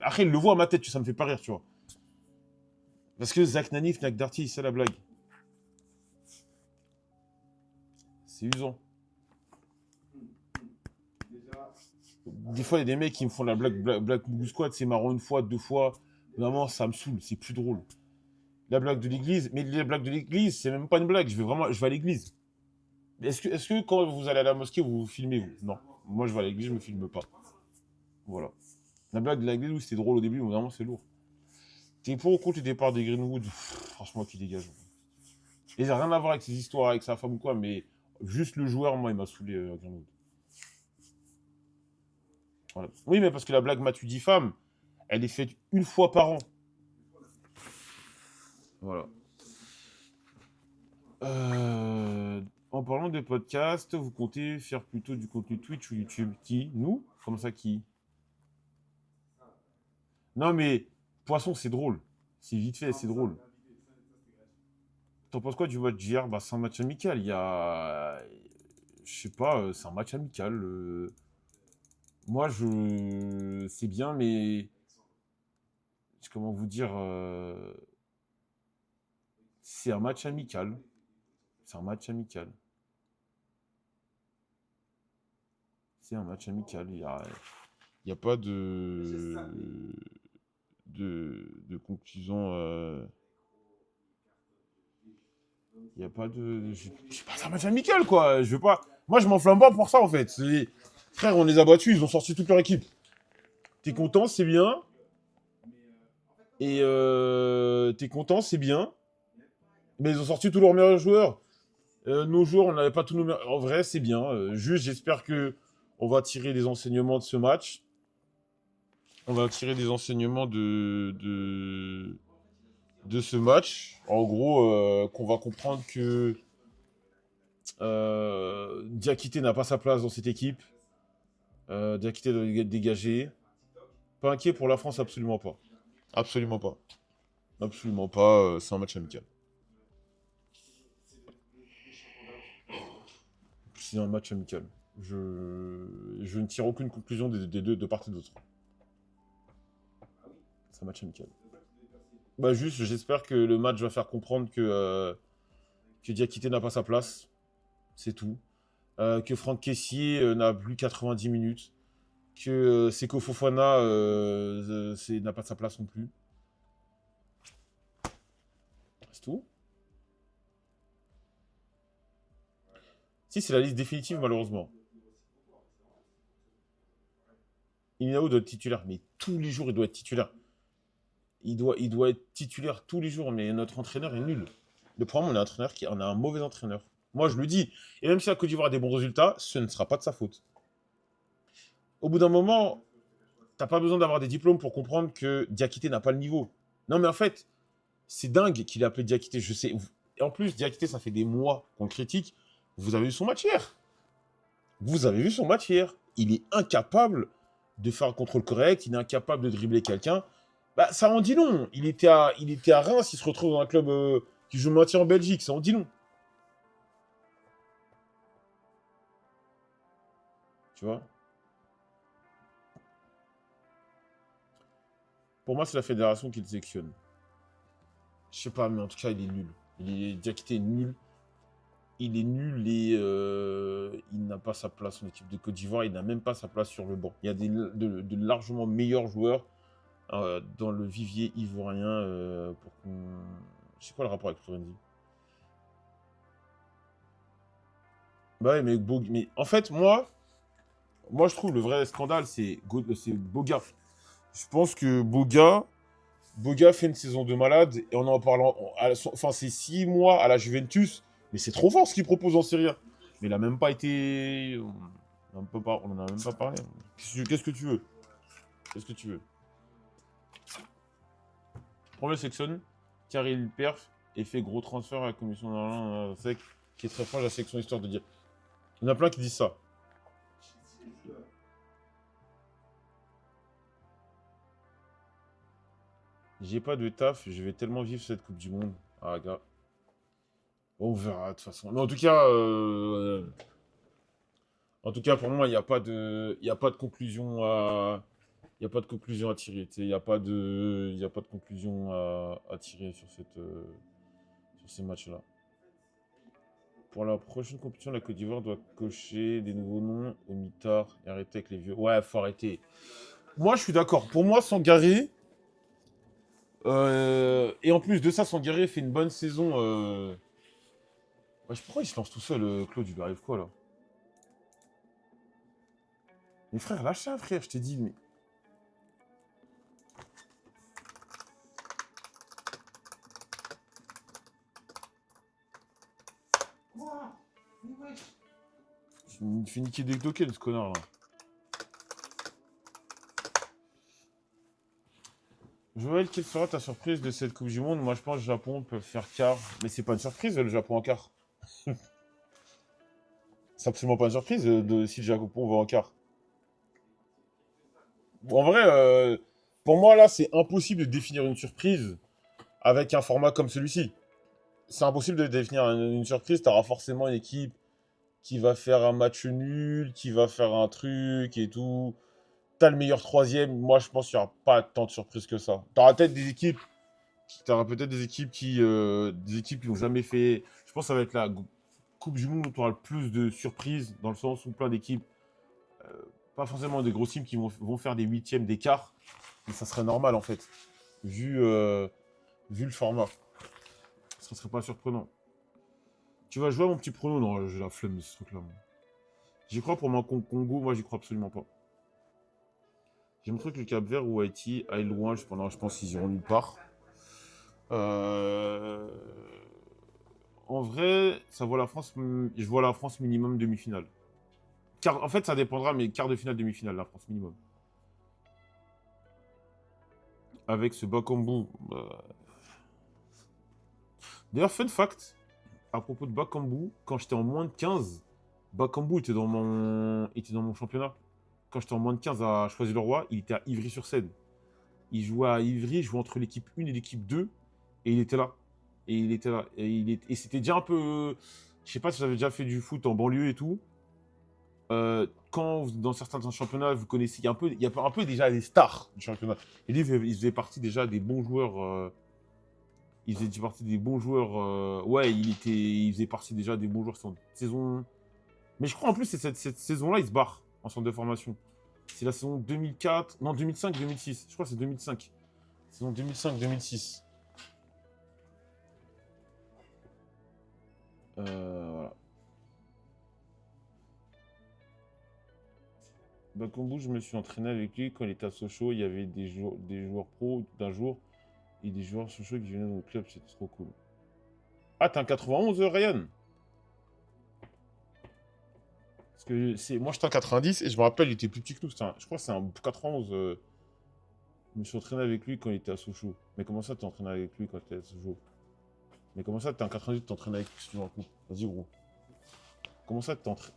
Après, ils le voient à ma tête, ça me fait pas rire, tu vois. Parce que Zach Nani, Fnac Darty, c'est la blague. C'est usant. Des fois, il y a des mecs qui me font la blague Mougou Squad, c'est marrant une fois, 2 fois. Vraiment, ça me saoule, c'est plus drôle. La blague de l'église, mais la blague de l'église, c'est même pas une blague, je vais à l'église. Est-ce que quand vous allez à la mosquée, vous vous filmez, vous? Non. Moi, je vais à l'église, je me filme pas. Voilà. La blague de l'église, oui, c'était drôle au début, mais vraiment, c'est lourd. T'es pour ou contre le départ des Greenwood? Franchement, qui dégage. Et ça n'a rien à voir avec ses histoires, avec sa femme ou quoi, mais juste le joueur, moi, il m'a saoulé, Greenwood. Voilà. Oui, mais parce que la blague Mathieu dit femme, elle est faite une fois par an. Voilà. En parlant de podcast, vous comptez faire plutôt du contenu Twitch ou YouTube? Qui? Nous? Comme ça, qui? Non, mais Poisson, c'est drôle. C'est vite fait, c'est drôle. T'en penses quoi du match d'hier? Bah, c'est un match amical. Il y a. Je sais pas, c'est un match amical. Moi, je. C'est bien, mais. Comment vous dire c'est un match amical. C'est un match amical. C'est un match amical. Il y a pas de conclusion. Il n'y a pas de... C'est pas un match amical, quoi. Je veux pas... Moi, je m'enflamme pas pour ça, en fait. Frère, on les a battus, ils ont sorti toute leur équipe. T'es content, c'est bien. Et t'es content, c'est bien. Mais ils ont sorti tous leurs meilleurs joueurs. Nos joueurs, on n'avait pas tous nos meilleurs... En vrai, c'est bien. Juste, j'espère que on va tirer des enseignements de ce match. On va tirer des enseignements de ce match. En gros, qu'on va comprendre que Diakité n'a pas sa place dans cette équipe. Diakité doit être dégagé. Pas inquiet pour la France, absolument pas. Absolument pas. Absolument pas, c'est un match amical. C'est un match amical. Je ne tire aucune conclusion des deux, de part et d'autre. C'est un match amical. Bah juste, j'espère que le match va faire comprendre que Diakité n'a pas sa place. C'est tout. Que Franck Kessié n'a plus 90 minutes. Que Seko Fofana n'a pas sa place non plus. C'est tout. Si, c'est la liste définitive, malheureusement. Inao doit être titulaire, mais tous les jours, il doit être titulaire. Il doit être titulaire tous les jours, mais notre entraîneur est nul. Le problème, on a un mauvais entraîneur. Moi, je le dis. Et même si la Côte d'Ivoire a des bons résultats, ce ne sera pas de sa faute. Au bout d'un moment, t'as pas besoin d'avoir des diplômes pour comprendre que Diakité n'a pas le niveau. Non, mais en fait, c'est dingue qu'il ait appelé Diakité. Je sais. Et en plus, Diakité, ça fait des mois qu'on le critique. Vous avez vu son match hier. Vous avez vu son match hier. Il est incapable de faire un contrôle correct. Il est incapable de dribbler quelqu'un. Bah, ça en dit long. Il était à Reims. Il se retrouve dans un club qui joue le maintien en Belgique. Ça en dit long. Tu vois? Pour moi, c'est la fédération qui le sélectionne. Je sais pas, mais en tout cas, il est nul. Diakité est nul. Il est nul et il n'a pas sa place en équipe de Côte d'Ivoire. Il n'a même pas sa place sur le banc. Il y a de largement meilleurs joueurs dans le vivier ivoirien pour qu'on... Je sais quoi le rapport avec Florenzi? Bah ouais, mais en fait, moi, je trouve le vrai scandale, c'est Boga. Je pense que Boga fait une saison de malade et on en parlant. Enfin, c'est 6 mois à la Juventus, mais c'est trop fort ce qu'il propose en Serie A. Mais il a même pas été. On en a même pas parlé. Qu'est-ce que tu veux? Qu'est-ce que tu veux? Premier section, car il perf et fait gros transfert à la commission d'Arlin sec, qui est très proche de la section histoire de dire. Il y en a plein qui disent ça. J'ai pas de taf, je vais tellement vivre cette Coupe du Monde. Ah, gars. On verra de toute façon. Mais en tout cas, pour moi, il n'y a pas de conclusion à, il y a pas de conclusion à tirer. Il n'y a pas de conclusion à tirer sur sur ces matchs-là. Pour la prochaine compétition, la Côte d'Ivoire doit cocher des nouveaux noms au mitard et arrêter avec les vieux. Ouais, faut arrêter. Moi, je suis d'accord. Pour moi, Sangaré. Et en plus de ça, Sangaré fait une bonne saison. Ouais, pourquoi il se lance tout seul, Claude? Il lui arrive quoi là? Mais frère, lâche ça, frère, je t'ai dit. Mais... Il fait niquer des tokens, ce connard là. Joël, quelle sera ta surprise de cette Coupe du Monde? Moi, je pense que le Japon peut faire quart. Mais c'est pas une surprise, le Japon en quart. C'est absolument pas une surprise si le Japon va en quart. En vrai, pour moi, là, c'est impossible de définir une surprise avec un format comme celui-ci. C'est impossible de définir une surprise. Tu auras forcément une équipe qui va faire un match nul, qui va faire un truc et tout. T'as le meilleur troisième. Moi, je pense qu'il n'y aura pas tant de surprises que ça. T'auras peut-être des équipes. Des équipes qui n'ont jamais fait. Je pense que ça va être la Coupe du Monde où tu auras le plus de surprises, dans le sens où plein d'équipes, euh, pas forcément des grosses teams qui vont faire des huitièmes d'écart, mais ça serait normal en fait, vu le format. Ça ne serait pas surprenant. Tu vas jouer à mon petit prono? Non, j'ai la flemme de ce truc-là. J'y crois pour mon Congo, moi j'y crois absolument pas. J'ai montré que le Cap-Vert ou Haïti aillent loin, je pense qu'ils iront nulle part. Euh, En vrai, ça voit la France, je vois la France minimum demi-finale. En fait, ça dépendra, mais quart de finale, demi-finale, la France minimum. Avec ce Bakambu. D'ailleurs, fun fact, à propos de Bakambu, quand j'étais en moins de 15, Bakambu était dans mon championnat. Quand j'étais en moins de 15 à Choisy-le-Roi, il était à Ivry-sur-Seine. Il jouait à Ivry, il jouait entre l'équipe 1 et l'équipe 2, et il était là. Et il était là. Et c'était déjà un peu... Je sais pas si vous avez déjà fait du foot en banlieue et tout. Quand dans certains championnats, vous connaissez, il y a un peu déjà des stars du championnat. Et lui, il faisait partie déjà des bons joueurs. Il faisait partie des bons joueurs. Ouais, il faisait partie déjà des bons joueurs sur saison. Mais je crois en plus, c'est cette saison-là, il se barre en centre de formation. C'est la saison 2004, non 2005-2006. Je crois que c'est 2005. Saison 2005-2006. Voilà. Bakambu, je me suis entraîné avec lui quand il était à Sochaux. Il y avait des joueurs pros d'un jour et des joueurs Sochaux qui venaient dans le club. C'était trop cool. Ah, t'es un 91, Ryan? Parce que moi, j'étais un 90 et je me rappelle, il était plus petit que nous. Je crois que c'est un 91. Je me suis entraîné avec lui quand il était à Sochaux. Mais comment ça, t'es entraîné avec lui quand t'étais à Sochaux? Mais comment ça, t'es un 90, t'es entraîné avec lui si tu veux un coup? Vas-y, gros. Comment ça, t'es entraîné?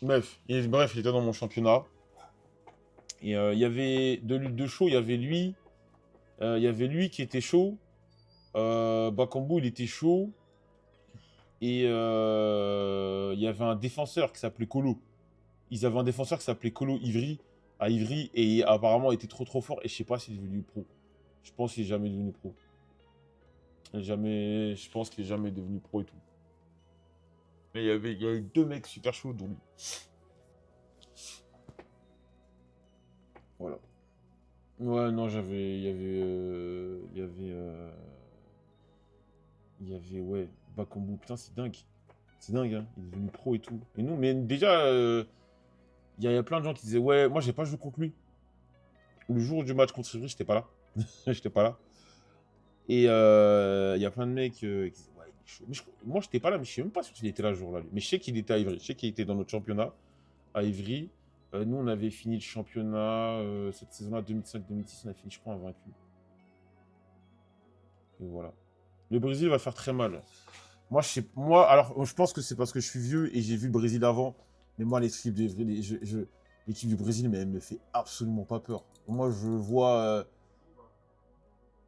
Bref, il était dans mon championnat. Et il y avait de chaud, il y avait lui. Il y avait lui qui était chaud. Bakambu, il était chaud. Et il y avait un défenseur qui s'appelait Colo. Ils avaient un défenseur qui s'appelait Colo Ivry, à Ivry, et apparemment il était trop fort. Et je sais pas s'il est devenu pro. Je pense qu'il est jamais devenu pro. Je pense qu'il est jamais devenu pro et tout. Mais il y avait deux mecs super chauds, dont lui. Voilà. Ouais, non, ouais, Bakambu. Putain, c'est dingue. C'est dingue, hein. Il est devenu pro et tout. Et nous, mais déjà, il y a plein de gens qui disaient, ouais, moi, j'ai pas joué contre lui. Le jour du match contre Ivry, j'étais pas là. J'étais pas là. Et il y a plein de mecs qui disaient, ouais, il est chaud. Mais moi, j'étais pas là, mais je sais même pas s'il était là ce jour-là. Lui. Mais je sais qu'il était à Ivry. Je sais qu'il était dans notre championnat à Ivry. Nous, on avait fini le championnat cette saison-là, 2005-2006, on a fini, je crois, invaincu. Et voilà. Le Brésil va faire très mal. Alors, je pense que c'est parce que je suis vieux et j'ai vu le Brésil avant. Mais moi, l'équipe du Brésil, mais elle me fait absolument pas peur. Moi, je vois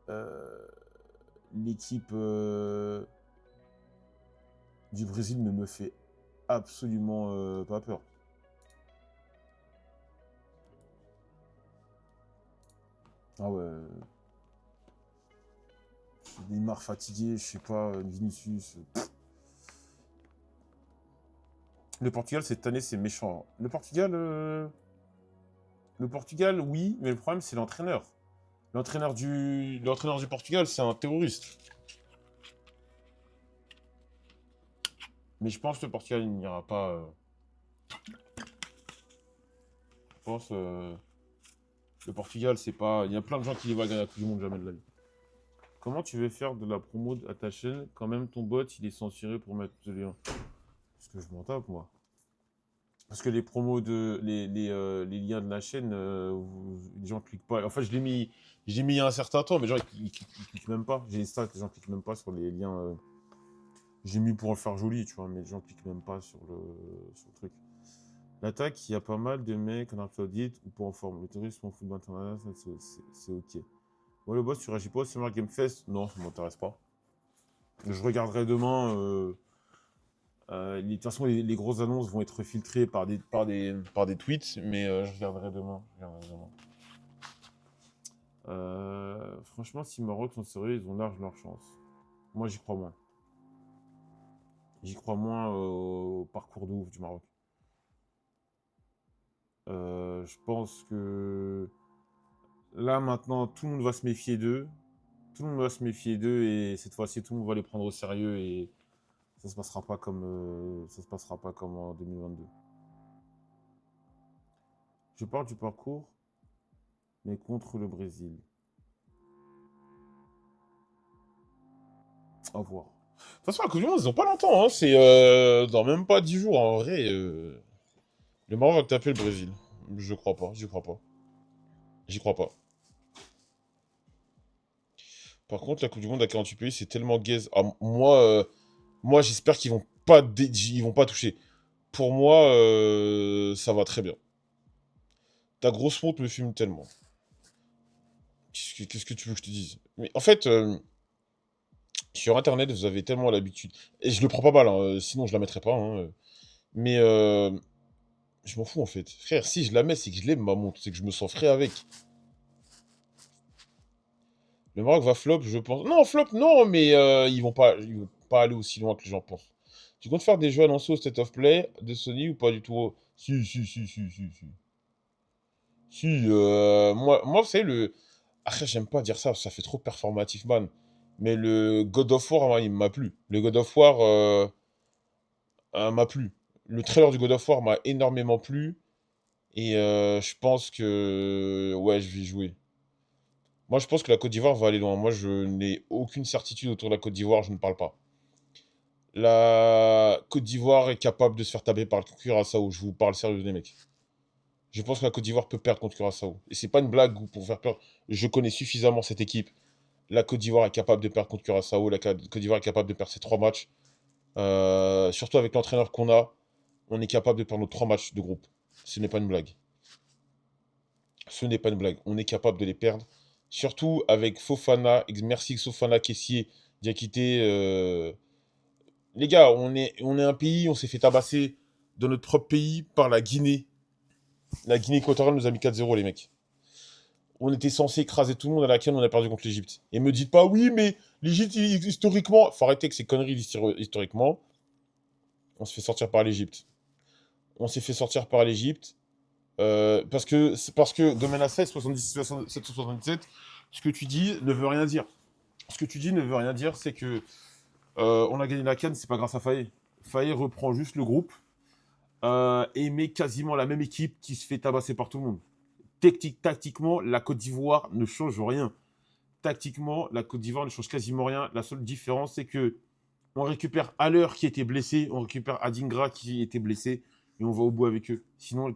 euh, l'équipe du Brésil ne me fait absolument pas peur. Ah ouais. Neymar fatigué, je sais pas, Vinicius. Le Portugal, cette année, c'est méchant. Le Portugal, oui, mais le problème, c'est l'entraîneur. L'entraîneur du Portugal, c'est un terroriste. Mais je pense que le Portugal, il n'ira pas. Je pense le Portugal, c'est pas. Il y a plein de gens qui les voient gagner la Coupe du Monde jamais de la vie. Comment tu veux faire de la promo à ta chaîne quand même ton bot il est censuré pour mettre le lien? Parce que je m'en tape, moi. Parce que les promos les liens de la chaîne, les gens cliquent pas. En fait, je l'ai mis il y a un certain temps, mais les gens ils cliquent même pas. J'ai les stats, les gens cliquent même pas sur les liens. J'ai mis pour le faire joli, tu vois, mais les gens cliquent même pas sur le truc. L'attaque, il y a pas mal de mecs en Arabie Saoudite ou pas en forme. Le tourisme en football international, c'est ok. Ouais, le boss, tu réagis pas au Summer Game Fest? Non, ça m'intéresse pas. Je regarderai demain. De toute façon, les grosses annonces vont être filtrées par des tweets, mais je regarderai demain. Franchement, si Maroc sont sérieux, ils ont large leur chance. Moi, j'y crois moins. J'y crois moins au parcours de ouf du Maroc. Je pense que là, maintenant, tout le monde va se méfier d'eux. Tout le monde va se méfier d'eux et cette fois-ci, tout le monde va les prendre au sérieux et ça se passera pas comme, ça se passera pas comme en 2022. Je parle du parcours, mais contre le Brésil. Au revoir. De toute façon, la Coupe du Monde, ils ont pas longtemps, hein. C'est dans même pas 10 jours. En vrai, le Maroc va taper le Brésil. Je crois pas, j'y crois pas. J'y crois pas. Par contre, la Coupe du Monde à 48 pays, c'est tellement gaze. Ah, moi j'espère qu'ils vont pas, ils vont pas toucher. Pour moi, ça va très bien. Ta grosse montre me fume tellement. Qu'est-ce que tu veux que je te dise? Mais en fait, sur Internet, vous avez tellement l'habitude. Et je le prends pas mal, hein, sinon je la mettrais pas, hein. Mais je m'en fous en fait. Frère, si je la mets, c'est que je l'aime ma montre. C'est que je me sens frais avec. Le Maroc va flop, je pense. Non, flop, non, mais ils vont pas aller aussi loin que les gens pensent. Tu comptes faire des jeux annoncés au State of Play de Sony ou pas du tout? Si. Si, moi, vous savez, Après, j'aime pas dire ça, ça fait trop performatif, man. Mais le God of War, moi, il m'a plu. Le God of War m'a plu. Le trailer du God of War m'a énormément plu. Et je pense que... Ouais, je vais y jouer. Moi, je pense que la Côte d'Ivoire va aller loin. Moi, je n'ai aucune certitude autour de la Côte d'Ivoire, je ne parle pas. La Côte d'Ivoire est capable de se faire taper par le Curaçao. Je vous parle sérieux, les mecs. Je pense que la Côte d'Ivoire peut perdre contre Curaçao. Et c'est pas une blague ou pour faire peur. Je connais suffisamment cette équipe. La Côte d'Ivoire est capable de perdre contre Curaçao. La Côte d'Ivoire est capable de perdre ses 3 matchs. Surtout avec l'entraîneur qu'on a, on est capable de perdre nos 3 matchs de groupe. Ce n'est pas une blague. Ce n'est pas une blague. On est capable de les perdre. Surtout avec Fofana. Merci Fofana, Kessié, Diakité. Les gars, on est un pays, on s'est fait tabasser dans notre propre pays par la Guinée. La Guinée équatoriale nous a mis 4-0, les mecs. On était censé écraser tout le monde à laquelle on a perdu contre l'Égypte. Et me dites pas, oui, mais l'Égypte, historiquement... Faut arrêter que ces conneries historiquement. On se fait sortir par l'Égypte. On s'est fait sortir par l'Égypte. Parce que Gomena 16, 77, ce que tu dis ne veut rien dire. Ce que tu dis ne veut rien dire, c'est que on a gagné la CAN, c'est pas grâce à Faye. Faye reprend juste le groupe et met quasiment la même équipe qui se fait tabasser par tout le monde. Tactiquement, la Côte d'Ivoire ne change rien. Tactiquement, la Côte d'Ivoire ne change quasiment rien. La seule différence, c'est que on récupère Haller qui était blessé, on récupère Adingra qui était blessé, et on va au bout avec eux. Sinon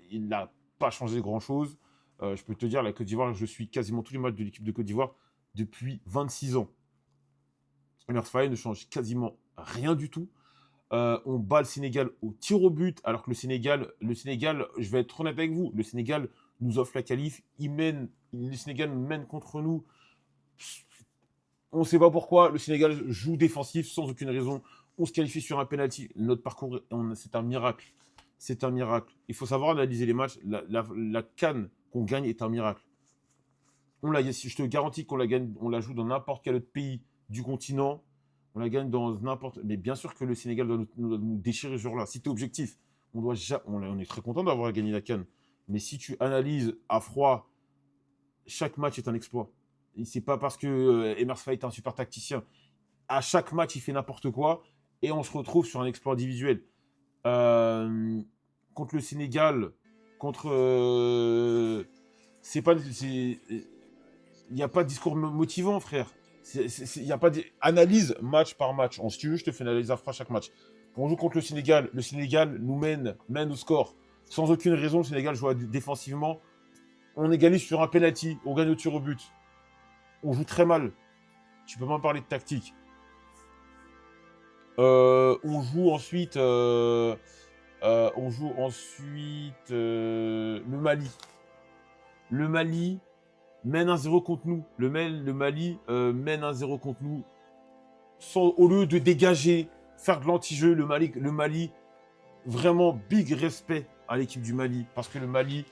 il n'a pas changé grand-chose. Je peux te dire, la Côte d'Ivoire, je suis quasiment tous les matchs de l'équipe de Côte d'Ivoire depuis 26 ans. Emers Faye ne change quasiment rien du tout. On bat le Sénégal au tir au but, alors que le Sénégal, je vais être honnête avec vous, le Sénégal nous offre la qualif, le Sénégal mène contre nous. On ne sait pas pourquoi, le Sénégal joue défensif sans aucune raison. On se qualifie sur un penalty. Notre parcours, c'est un miracle. C'est un miracle. Il faut savoir analyser les matchs. La CAN qu'on gagne est un miracle. Je te garantis qu'on la gagne, on la joue dans n'importe quel autre pays du continent. On la gagne dans n'importe... Mais bien sûr que le Sénégal doit nous déchirer ce jour-là. Si tu es objectif, on est très content d'avoir gagné la CAN. Mais si tu analyses à froid, chaque match est un exploit. C'est pas parce que Emers Faye est un super tacticien. À chaque match, il fait n'importe quoi et on se retrouve sur un exploit individuel. Contre le Sénégal, c'est pas... Il n'y a pas de discours motivant, frère. Il n'y a pas d'analyse match par match. Si tu veux, je te fais une analyse à froid chaque match. Quand on joue contre le Sénégal nous mène au score. Sans aucune raison, le Sénégal joue défensivement. On égalise sur un penalty, on gagne au tir au but. On joue très mal. Tu peux pas me parler de tactique. On joue ensuite le Mali. Le Mali mène 1-0 contre nous. Le Mali mène 1-0 contre nous. Au lieu de dégager, faire de l'anti-jeu, le Mali, vraiment big respect à l'équipe du Mali. Parce que le Mali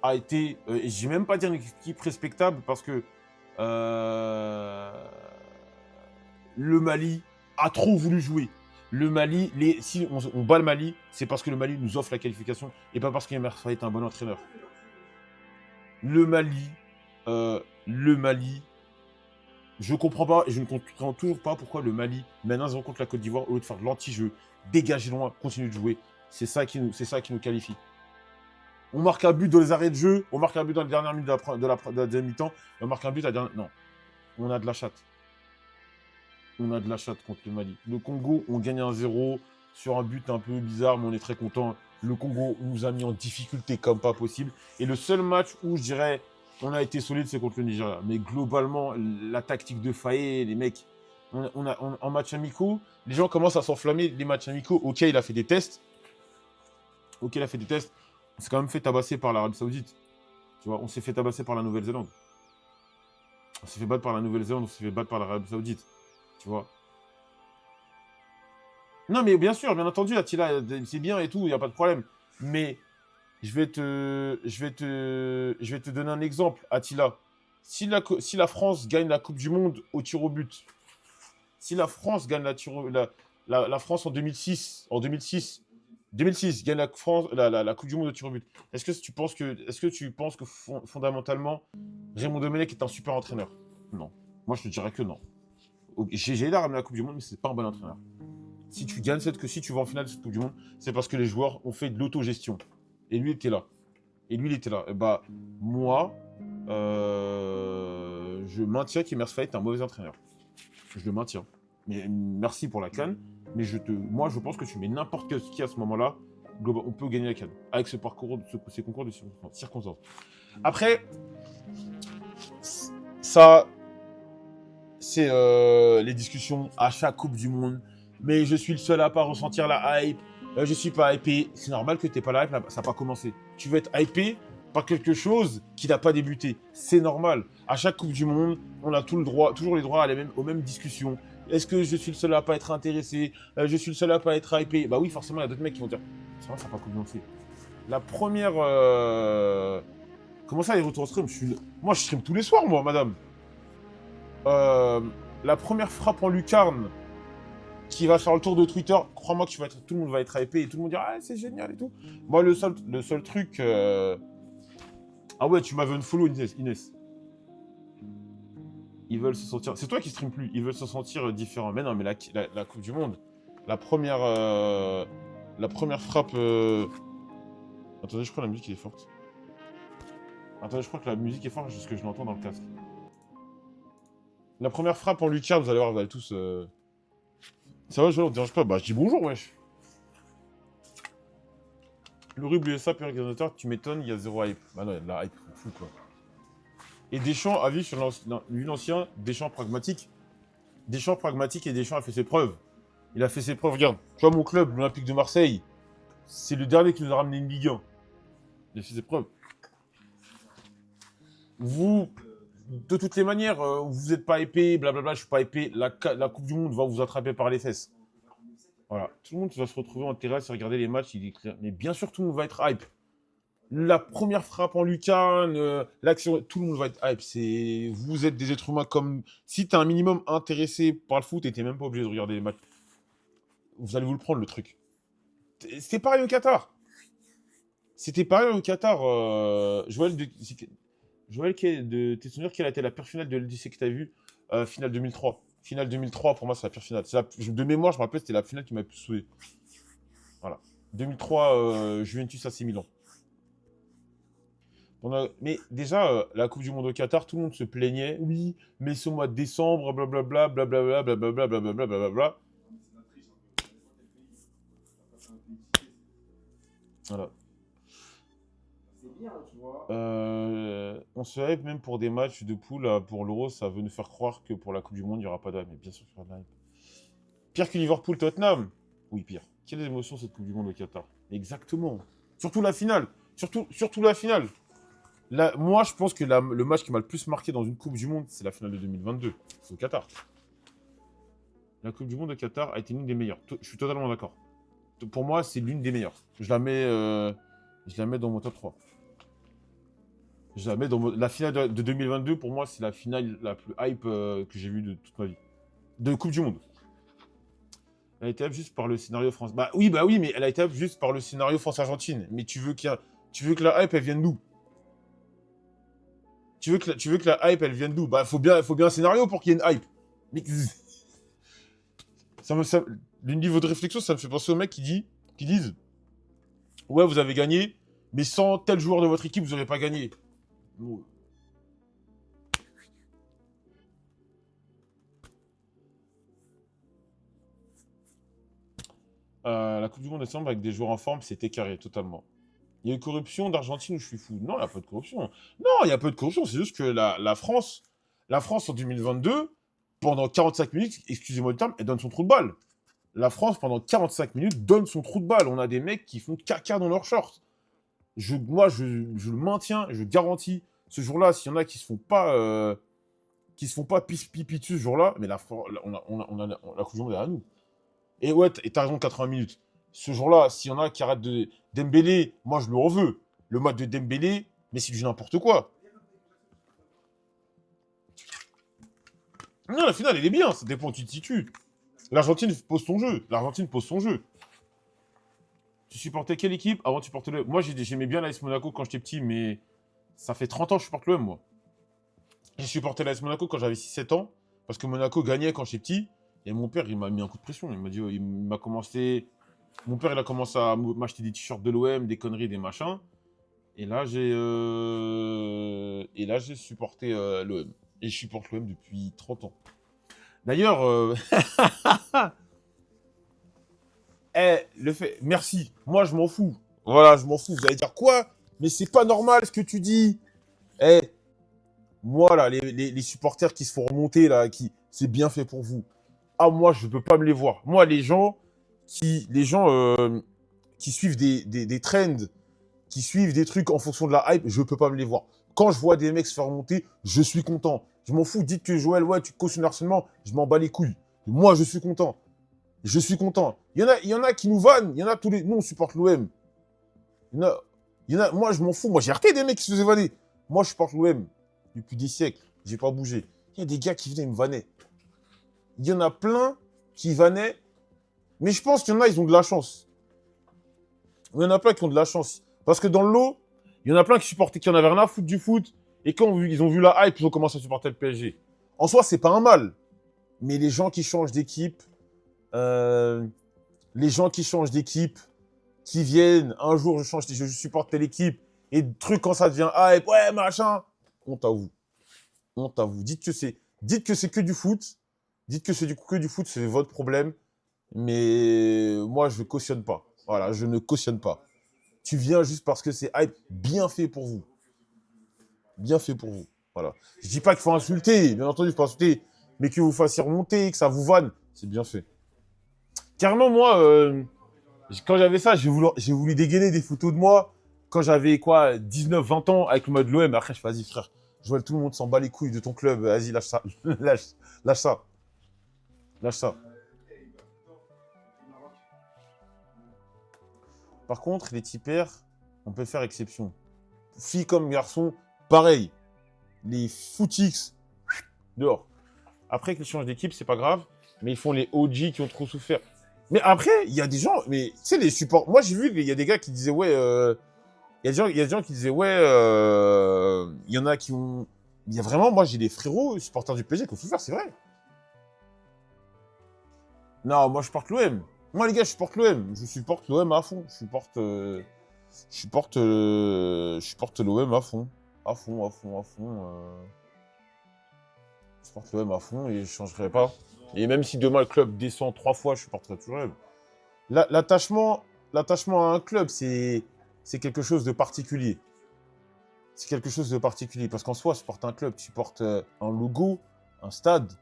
a été, je vais même pas dire une équipe respectable, parce que le Mali a trop voulu jouer. Le Mali, si on bat le Mali, c'est parce que le Mali nous offre la qualification et pas parce qu'Emers Faye est un bon entraîneur. Le Mali Je comprends pas et je ne comprends toujours pas pourquoi le Mali mène 1-0 contre la Côte d'Ivoire au lieu de faire de l'anti-jeu, dégager loin, continuer de jouer. C'est ça qui nous qualifie. On marque un but dans les arrêts de jeu, on marque un but dans les dernières minutes de la deuxième mi-temps, et on marque un but à la dernière... Non, on a de la chatte. On a de la chatte contre le Mali. Le Congo, on gagne 1-0 sur un but un peu bizarre, mais on est très content. Le Congo nous a mis en difficulté comme pas possible. Et le seul match où je dirais on a été solide, c'est contre le Nigeria. Mais globalement, la tactique de Faé, les mecs, en match amicaux, les gens commencent à s'enflammer les matchs amicaux. Ok, il a fait des tests. Ok, il a fait des tests. On s'est quand même fait tabasser par l'Arabie Saoudite. Tu vois, on s'est fait tabasser par la Nouvelle-Zélande. On s'est fait battre par la Nouvelle-Zélande, on s'est fait battre par l'Arabie Saoudite. Tu vois. Non, mais bien sûr, bien entendu, Attila, c'est bien et tout, il n'y a pas de problème. Mais je vais te donner un exemple, Attila. Si la France gagne la Coupe du Monde au tir au but, si la France gagne la France en 2006 gagne la Coupe du Monde au tir au but, est-ce que tu penses que fondamentalement, Raymond Domenech est un super entraîneur? Non. Moi, je te dirais que non. J'ai aidé à ramener la Coupe du Monde, mais c'est pas un bon entraîneur. Si tu vas en finale de cette Coupe du Monde, c'est parce que les joueurs ont fait de l'autogestion. Et lui était là. Et bah, moi, je maintiens qu'Emers Faye est un mauvais entraîneur. Je le maintiens. Mais merci pour la CAN. Mais moi, je pense que tu mets n'importe qui à ce moment-là, on peut gagner la CAN. Avec ces concours de circonstances. Après, ça, c'est les discussions à chaque Coupe du Monde. Mais je suis le seul à pas ressentir la hype. Je suis pas hypé. C'est normal que t'aies pas la hype, ça n'a pas commencé. Tu veux être hypé par quelque chose qui n'a pas débuté. C'est normal. À chaque Coupe du Monde, on a toujours les droits aux mêmes discussions. Est-ce que je suis le seul à pas être intéressé? Je suis le seul à pas être hypé? Bah oui, forcément, il y a d'autres mecs qui vont dire c'est vrai, ça n'a pas commencé. La première. Comment ça, les retours stream? Moi, je stream tous les soirs, moi, madame. La première frappe en lucarne qui va faire le tour de Twitter, crois-moi que tout le monde va être hypé et tout le monde dira ah, c'est génial et tout. Moi, le seul truc. Ah ouais, tu m'avais unfollow, Inès. Ils veulent se sentir. C'est toi qui stream plus. Ils veulent se sentir différents. Mais non, mais la Coupe du Monde, la première frappe. Attendez, je crois que la musique est forte. Attendez, je crois que la musique est forte parce que je l'entends dans le casque. La première frappe en lucarne, vous allez voir, vous allez tous. Ça va, je ne dérange pas. Bah, je dis bonjour, wesh. L'horrible USA, pire organisateur, tu m'étonnes, il y a zéro hype. Bah non, il y a de la hype, fou quoi. Et Deschamps a vu sur l'ancien Deschamps pragmatique. Deschamps pragmatique et Deschamps a fait ses preuves. Il a fait ses preuves, regarde. Tu vois mon club, l'Olympique de Marseille, c'est le dernier qui nous a ramené une Ligue 1. Il a fait ses preuves. Vous, de toutes les manières, vous n'êtes pas épais, blablabla, je suis pas épais. La Coupe du Monde va vous attraper par les fesses. Voilà. Tout le monde va se retrouver en terrasse et regarder les matchs. Mais bien sûr, tout le monde va être hype. La première frappe en lucarne, l'action, tout le monde va être hype. Vous êtes des êtres humains comme... Si tu es un minimum intéressé par le foot et tu n'es même pas obligé de regarder les matchs, vous allez vous le prendre, le truc. C'était pareil au Qatar. C'était pareil au Qatar. Joël, de tes souvenirs, quelle a été la pire finale de l'LDC que tu as vue? Finale 2003. Finale 2003, pour moi, c'est la pire finale. De mémoire, je me rappelle, c'était la finale qui m'a le plus saoulé. Voilà. 2003, Juventus AC Milan. Mais déjà, la Coupe du Monde au Qatar, tout le monde se plaignait. Oui, mais c'est au mois de décembre, blablabla, blablabla, blablabla, blablabla, blablabla. Voilà. C'est bien, tu vois. On se hype même pour des matchs de poule pour l'Euro, ça veut nous faire croire que pour la Coupe du Monde, il n'y aura pas d'hype. Mais bien sûr qu'il y aura de l'hype. Pire que Liverpool-Tottenham? Oui, pire. Quelle émotion cette Coupe du Monde au Qatar? Exactement. Surtout la finale. Surtout la finale. Moi, je pense que le match qui m'a le plus marqué dans une Coupe du Monde, c'est la finale de 2022. C'est au Qatar. La Coupe du Monde au Qatar a été l'une des meilleures. Je suis totalement d'accord. Pour moi, c'est l'une des meilleures. Je la mets dans mon top 3. La finale de 2022, pour moi, c'est la finale la plus hype que j'ai vue de toute ma vie. De Coupe du Monde. Elle a été hype juste par le scénario France. Bah oui, mais elle a été hype juste par le scénario France-Argentine. Mais tu veux que la hype, elle vienne d'où? tu veux que la hype, elle vienne d'où? Bah, faut bien un scénario pour qu'il y ait une hype. Mais le niveau de réflexion, ça me fait penser aux mecs qui disent ouais, vous avez gagné, mais sans tel joueur de votre équipe, vous n'aurez pas gagné. Bon. La Coupe du Monde décembre avec des joueurs en forme, c'était carré, totalement. Il y a eu corruption d'Argentine où je suis fou. Non, il n'y a pas de corruption. Non, il n'y a pas de corruption. C'est juste que la France en 2022, pendant 45 minutes, excusez-moi le terme, elle donne son trou de balle. La France, pendant 45 minutes, donne son trou de balle. On a des mecs qui font caca dans leurs shorts. Moi, je le maintiens, je garantis. Ce jour-là, s'il y en a qui se font pas pipi dessus ce jour-là, mais la Coupe du Monde est à nous. Et ouais, t'as raison, 80 minutes. Ce jour-là, s'il y en a qui arrêtent de Dembélé, moi je le reveux. Le match de Dembélé, mais c'est du n'importe quoi. Non, la finale, elle est bien, ça dépend où tu te situes. L'Argentine pose son jeu. L'Argentine pose son jeu. Tu supportais quelle équipe? Avant, tu supportais le. Moi, j'aimais bien l'AS Monaco quand j'étais petit, mais ça fait 30 ans que je supporte l'OM, moi. J'ai supporté l'AS Monaco quand j'avais 6-7 ans, parce que Monaco gagnait quand j'étais petit. Et mon père, il m'a mis un coup de pression. Il m'a dit, il m'a commencé. Mon père, il a commencé à m'acheter des t-shirts de l'OM, des conneries, des machins. Et là, j'ai supporté l'OM. Et je supporte l'OM depuis 30 ans. D'ailleurs, le fait. Merci. Moi, je m'en fous. Voilà, je m'en fous. Vous allez dire quoi? Mais c'est pas normal ce que tu dis. Eh, moi, là, les supporters qui se font remonter, là, c'est bien fait pour vous. Ah, moi, je peux pas me les voir. Moi, les gens qui suivent des trends, qui suivent des trucs en fonction de la hype, je peux pas me les voir. Quand je vois des mecs se faire remonter, je suis content. Je m'en fous. Dites que Joël, ouais, tu cautionnes le harcèlement, je m'en bats les couilles. Moi, je suis content. Je suis content. Il y en a qui nous vannent. Il y en a tous les. Nous, on supporte l'OM. Moi, je m'en fous. Moi, j'ai arrêté des mecs qui se faisaient vanner. Moi, je supporte l'OM depuis des siècles. J'ai pas bougé. Il y a des gars qui venaient me vanner. Il y en a plein qui vannaient. Mais je pense qu'il y en a, ils ont de la chance. Il y en a plein qui ont de la chance. Parce que dans le lot, il y en a plein qui supportaient, qui en avaient rien à foutre du foot. Et quand ils ont vu la hype, ils ont commencé à supporter le PSG. En soi, c'est pas un mal. Mais les gens qui changent d'équipe, qui viennent, un jour je supporte telle équipe, et truc quand ça devient hype, ouais, machin, honte à vous. Honte à vous. Dites que c'est que du foot. Dites que c'est que du foot, c'est votre problème. Mais moi, je ne cautionne pas. Voilà, je ne cautionne pas. Tu viens juste parce que c'est hype, bien fait pour vous. Bien fait pour vous. Voilà. Je dis pas qu'il faut insulter, bien entendu, il faut insulter, mais que vous fassiez remonter, que ça vous vanne, c'est bien fait. Carrément, moi, quand j'avais ça, j'ai voulu dégainer des photos de moi quand j'avais quoi, 19, 20 ans avec le mode de l'OM. Après, je fais, vas-y, frère, je vois tout le monde s'en bat les couilles de ton club, vas-y, lâche ça. Lâche ça. Lâche ça. Par contre, les tipeurs, on peut faire exception. Filles comme garçons, pareil. Les footix, dehors. Après qu'ils changent d'équipe, c'est pas grave, mais ils font les OG qui ont trop souffert. Mais après, il y a des gens, mais tu sais, les supports. Moi, j'ai vu qu'il y a des gars qui disaient, ouais, il y a des gens qui disaient, ouais, il y en a qui ont. Il y a vraiment, moi, j'ai des frérots supporters du PSG qui ont souffert, c'est vrai. Non, moi, je porte l'OM. Moi, les gars, je supporte l'OM. Je supporte l'OM à fond. Je supporte l'OM à fond. À fond, à fond, à fond. Je supporte l'OM à fond et je ne changerai pas. Et même si demain le club descend 3 fois, je supporterai toujours l'OM. L'attachement à un club, c'est quelque chose de particulier. C'est quelque chose de particulier. Parce qu'en soi, supporter un club, tu supportes un logo, un stade,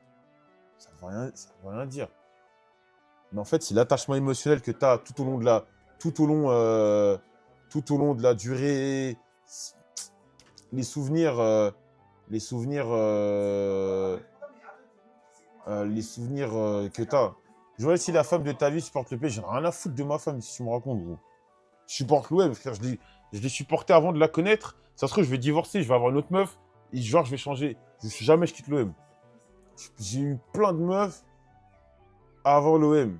ça ne veut rien dire. Mais en fait, c'est l'attachement émotionnel que tu as tout au long de la durée, les souvenirs que tu as. Je vois si la femme de ta vie supporte le PSG, j'en ai rien à foutre de ma femme si tu me racontes, gros. Je supporte l'OM, frère, je l'ai supporté avant de la connaître. Ça se trouve, je vais divorcer, je vais avoir une autre meuf, et genre, je vais changer. Jamais je quitte l'OM. J'ai eu plein de meufs avant l'OM.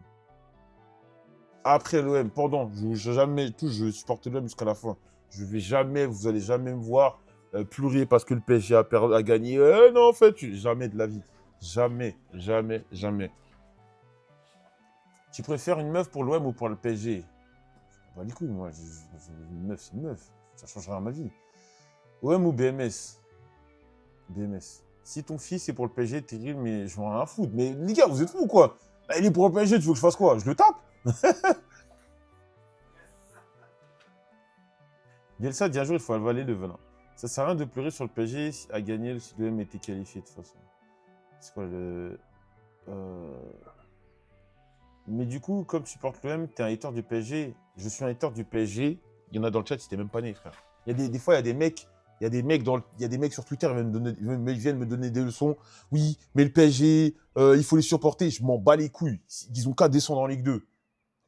Après l'OM, pendant, je supporte l'OM jusqu'à la fin. Vous allez jamais me voir pleurer parce que le PSG a gagné. Non, en fait, jamais de la vie. Jamais, jamais, jamais. Tu préfères une meuf pour l'OM ou pour le PSG? Bah, les couilles, moi. Une meuf, c'est une meuf. Ça changera à ma vie. OM ou BMS? BMS. Si ton fils est pour le PSG, terrible, mais je m'en ai rien à foutre. Mais les gars, vous êtes fous ou quoi? Là, il est pour le PSG, tu veux que je fasse quoi? Je le tape? Bielsa dit un jour, il faut avaler le venin. Ça sert à rien de pleurer sur le PSG à gagner si l'OM était qualifié de toute façon. C'est quoi le. Mais du coup, comme tu supportes l'OM, t'es un hater du PSG. Je suis un hater du PSG. Il y en a dans le chat, ils étaient même pas nés, frère. Il y a des fois, il y a des mecs. Il y a des mecs sur Twitter, ils viennent me donner des leçons. Oui, mais le PSG, il faut les supporter. Je m'en bats les couilles. Ils ont qu'à descendre en Ligue 2.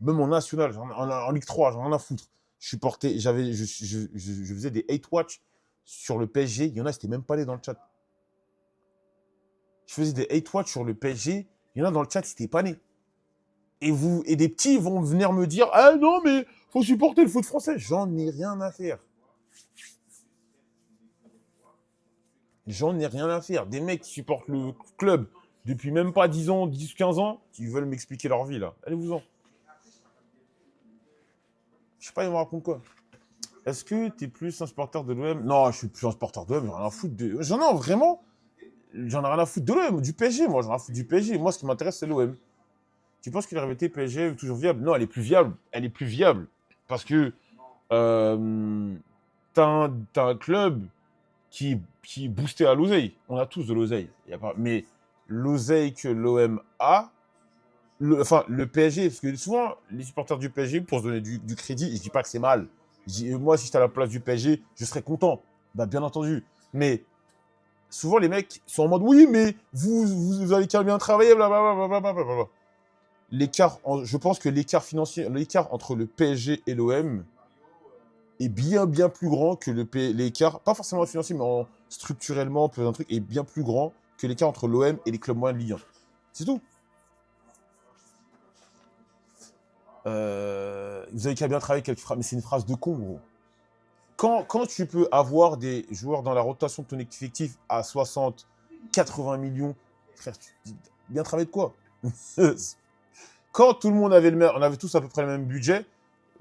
Même en National, en Ligue 3, j'en ai rien à foutre. Je supportais, je faisais des hate watch sur le PSG. Il y en a, c'était même pas allé dans le chat. Je faisais des hate watch sur le PSG. Il y en a dans le chat, c'était pas né. Et des petits vont venir me dire, ah non, mais faut supporter le foot français. J'en ai rien à faire. J'en ai rien à faire. Des mecs qui supportent le club depuis même pas 10 ans, 10, 15 ans, qui veulent m'expliquer leur vie, là. Allez-vous-en. Je sais pas, ils me racontent quoi. Est-ce que t'es plus un supporter de l'OM? Non, je suis plus un supporter de l'OM, j'en ai rien à foutre de. J'en ai vraiment. J'en ai rien à foutre de l'OM, du PSG, moi, j'en ai rien à foutre du PSG. Moi, ce qui m'intéresse, c'est l'OM. Tu penses que la rivalité PSG est toujours viable? Non, elle est plus viable. Elle est plus viable. Parce que t'as un club qui est boosté à l'oseille. On a tous de l'oseille. Mais l'oseille que l'OM a, enfin, le PSG, parce que souvent, les supporters du PSG, pour se donner du crédit, je dis pas que c'est mal. Moi, si j'étais à la place du PSG, je serais content. Bah, bien entendu. Mais souvent, les mecs sont en mode oui, mais vous allez quand même bien travailler, blablabla. Je pense que l'écart financier, l'écart entre le PSG et l'OM est bien, bien plus grand que l'écart, pas forcément financier, mais structurellement, peut un truc, est bien plus grand que l'écart entre l'OM et les clubs moyens de Ligue 1. C'est tout. Vous avez qu'à bien travailler quelques phrases, mais c'est une phrase de con, gros. Quand tu peux avoir des joueurs dans la rotation de ton effectif à 60, 80 millions, frère, bien travaillé de quoi? Quand tout le monde avait on avait tous à peu près le même budget,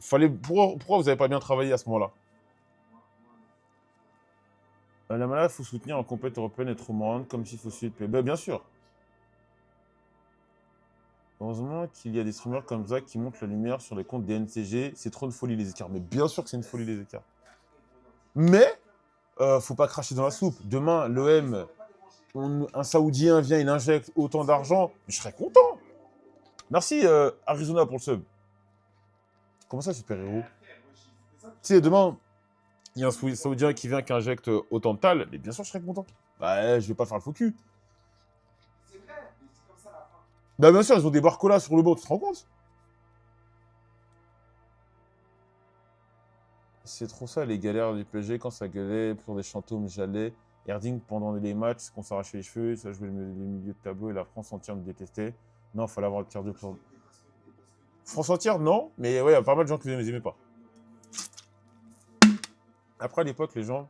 pourquoi vous n'avez pas bien travaillé à ce moment-là? La malade, il faut soutenir en compétition européenne et trop morande, comme s'il faut suivre. Ben, bien sûr. Heureusement qu'il y a des streamers comme Zach qui montrent la lumière sur les comptes des NCG. C'est trop une folie les écarts. Mais bien sûr que c'est une folie les écarts. Mais, faut pas cracher dans la soupe. Demain, l'OM, un Saoudien vient, il injecte autant d'argent. Je serais content. Merci Arizona pour le sub. Comment ça, super-héros? Tu sais, demain, il y a un Saoudien qui vient, qui injecte autant de tal. Mais bien sûr, je serais content. Bah, je vais pas faire le faux cul. Bah, bien sûr, ils ont des barcolas sur le bord, tu te rends compte? C'est trop ça, les galères du PSG, quand ça gueulait pour des chantômes, j'allais. Erding, pendant les matchs, qu'on s'arrachait les cheveux, ça jouait les milieux de tableau et la France entière me détestait. Non, il fallait avoir le tiers de plan. France entière, non, mais ouais, il y a pas mal de gens qui ne les aimaient pas. Après, à l'époque, les gens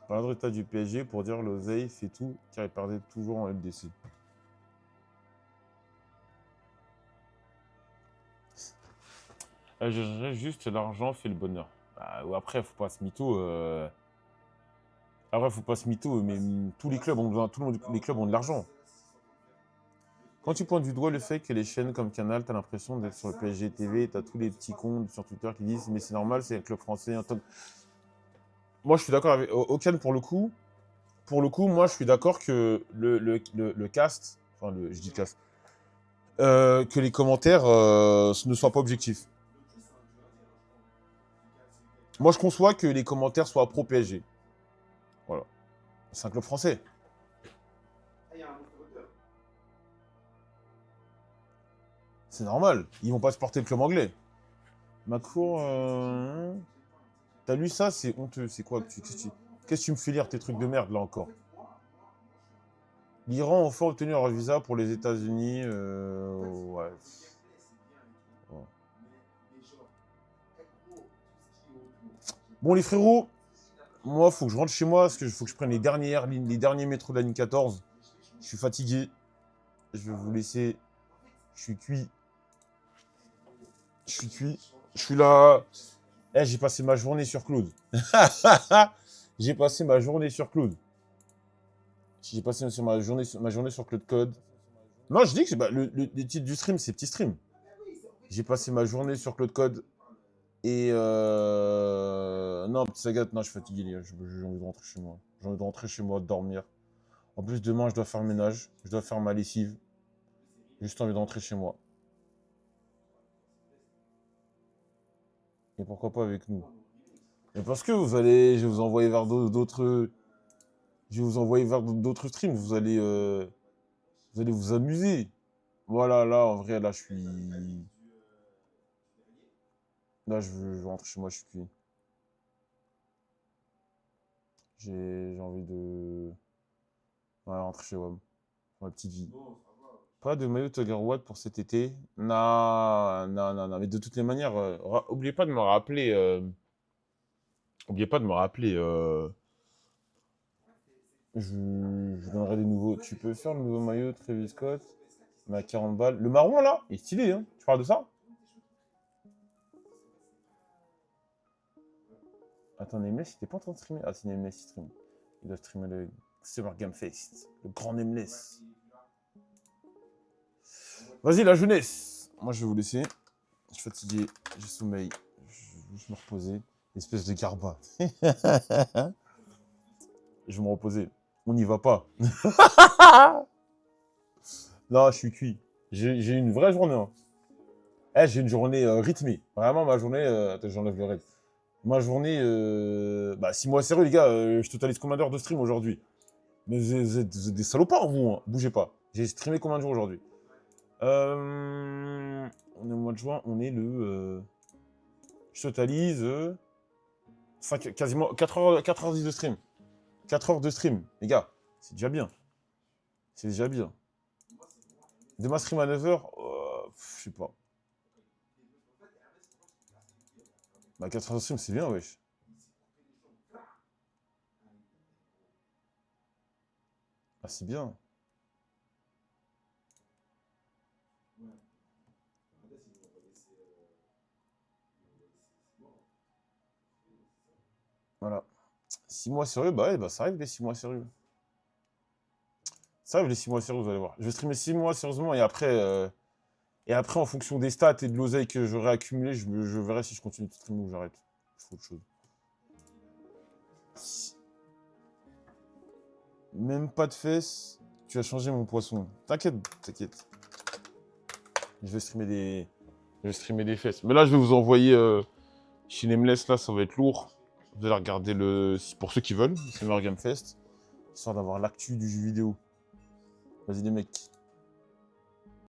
parlaient de résultats du PSG pour dire l'oseille fait tout, car ils perdaient toujours en LDC. Je dirais juste l'argent fait le bonheur. Bah, après, faut pas se mytho. Après, faut pas se mytho, mais tous les clubs ont besoin, les clubs ont de l'argent. Quand tu pointes du doigt le fait que les chaînes comme Canal, t'as l'impression d'être sur le PSG TV, t'as tous les petits cons sur Twitter qui disent mais c'est normal, c'est un club français. Moi, je suis d'accord avec Okan pour le coup. Pour le coup, moi, je suis d'accord que le cast, enfin, je dis cast, que les commentaires ne soient pas objectifs. Moi, je conçois que les commentaires soient pro PSG. Voilà. C'est un club français. C'est normal. Ils vont pas supporter le club anglais. Macron, t'as lu ça? C'est honteux. C'est quoi? Qu'est-ce que tu me fais lire tes trucs de merde là encore? L'Iran a enfin obtenu leur visa pour les États-Unis. Ouais. Bon, les frérots, Moi, faut que je rentre chez moi, parce que faut que je prenne les dernières lignes, les derniers métros de la ligne 14. Je suis fatigué. Je vais vous laisser. Je suis cuit. Je suis cuit. Je suis là. Eh, j'ai passé ma journée sur Claude. J'ai passé ma journée sur Claude. J'ai passé ma journée sur Claude Code. Non, je dis que c'est le titre du stream, c'est petit stream. J'ai passé ma journée sur Claude Code. Et non, petit Sagat, non, je suis fatigué, les gars. J'ai envie de rentrer chez moi. J'ai envie de rentrer chez moi, de dormir. En plus, demain, je dois faire le ménage. Je dois faire ma lessive. J'ai juste envie de rentrer chez moi. Et pourquoi pas avec nous? Mais parce que je vais vous envoyer vers d'autres. Je vais vous envoyer vers d'autres streams. Vous allez vous amuser. Voilà, là, en vrai, là, je suis. Là, je veux rentrer chez moi, je suis cuit. J'ai envie de. Ouais, rentrer chez WAM. Ma petite vie. Pas de maillot Tiger Watt pour cet été. Non, non, non, non. Mais de toutes les manières, oubliez pas de me rappeler. Oubliez pas de me rappeler. Je donnerai des nouveaux. Tu peux faire le nouveau maillot Travis Scott, mais à 40 balles. Le marron là, il est stylé, hein. Tu parles de ça? Attends, Nameless, il était pas en train de streamer. Ah, c'est Nameless qui stream. Il doit streamer le Summer Game Fest. Le grand Nameless. Vas-y, la jeunesse. Moi, je vais vous laisser. Je suis fatigué, j'ai sommeil. Je vais juste me reposer. Espèce de garba. Je vais me reposer. On n'y va pas. Non, je suis cuit. J'ai une vraie journée. Hein. Eh, j'ai une journée rythmée. Vraiment, ma journée. Attends, j'enlève le rythme. Ma journée. 6 mois sérieux, les gars. Je totalise combien d'heures de stream aujourd'hui? Mais vous êtes des salopards, vous. Hein. Bougez pas. J'ai streamé combien de jours aujourd'hui? On est au mois de juin. On est le. Je totalise. Quasiment 4h10 de stream. 4 heures de stream, les gars. C'est déjà bien. C'est déjà bien. Demain, stream à 9h, je sais pas. Bah, 4 heures de stream, c'est bien, wesh. Ah, c'est bien. Voilà. 6 mois sérieux, bah ouais, bah ça arrive les 6 mois sérieux. Ça arrive les 6 mois sérieux, vous allez voir. Je vais streamer 6 mois sérieusement et après, en fonction des stats et de l'oseille que j'aurai accumulé, je verrai si je continue de streamer ou j'arrête. Je fais autre chose. Même pas de fesses, tu as changé mon poisson. T'inquiète, t'inquiète. Je vais streamer des fesses. Mais là, je vais vous envoyer chez Nameless, là, ça va être lourd. Vous allez regarder pour ceux qui veulent, le Summer Game Fest, histoire d'avoir l'actu du jeu vidéo. Vas-y les mecs.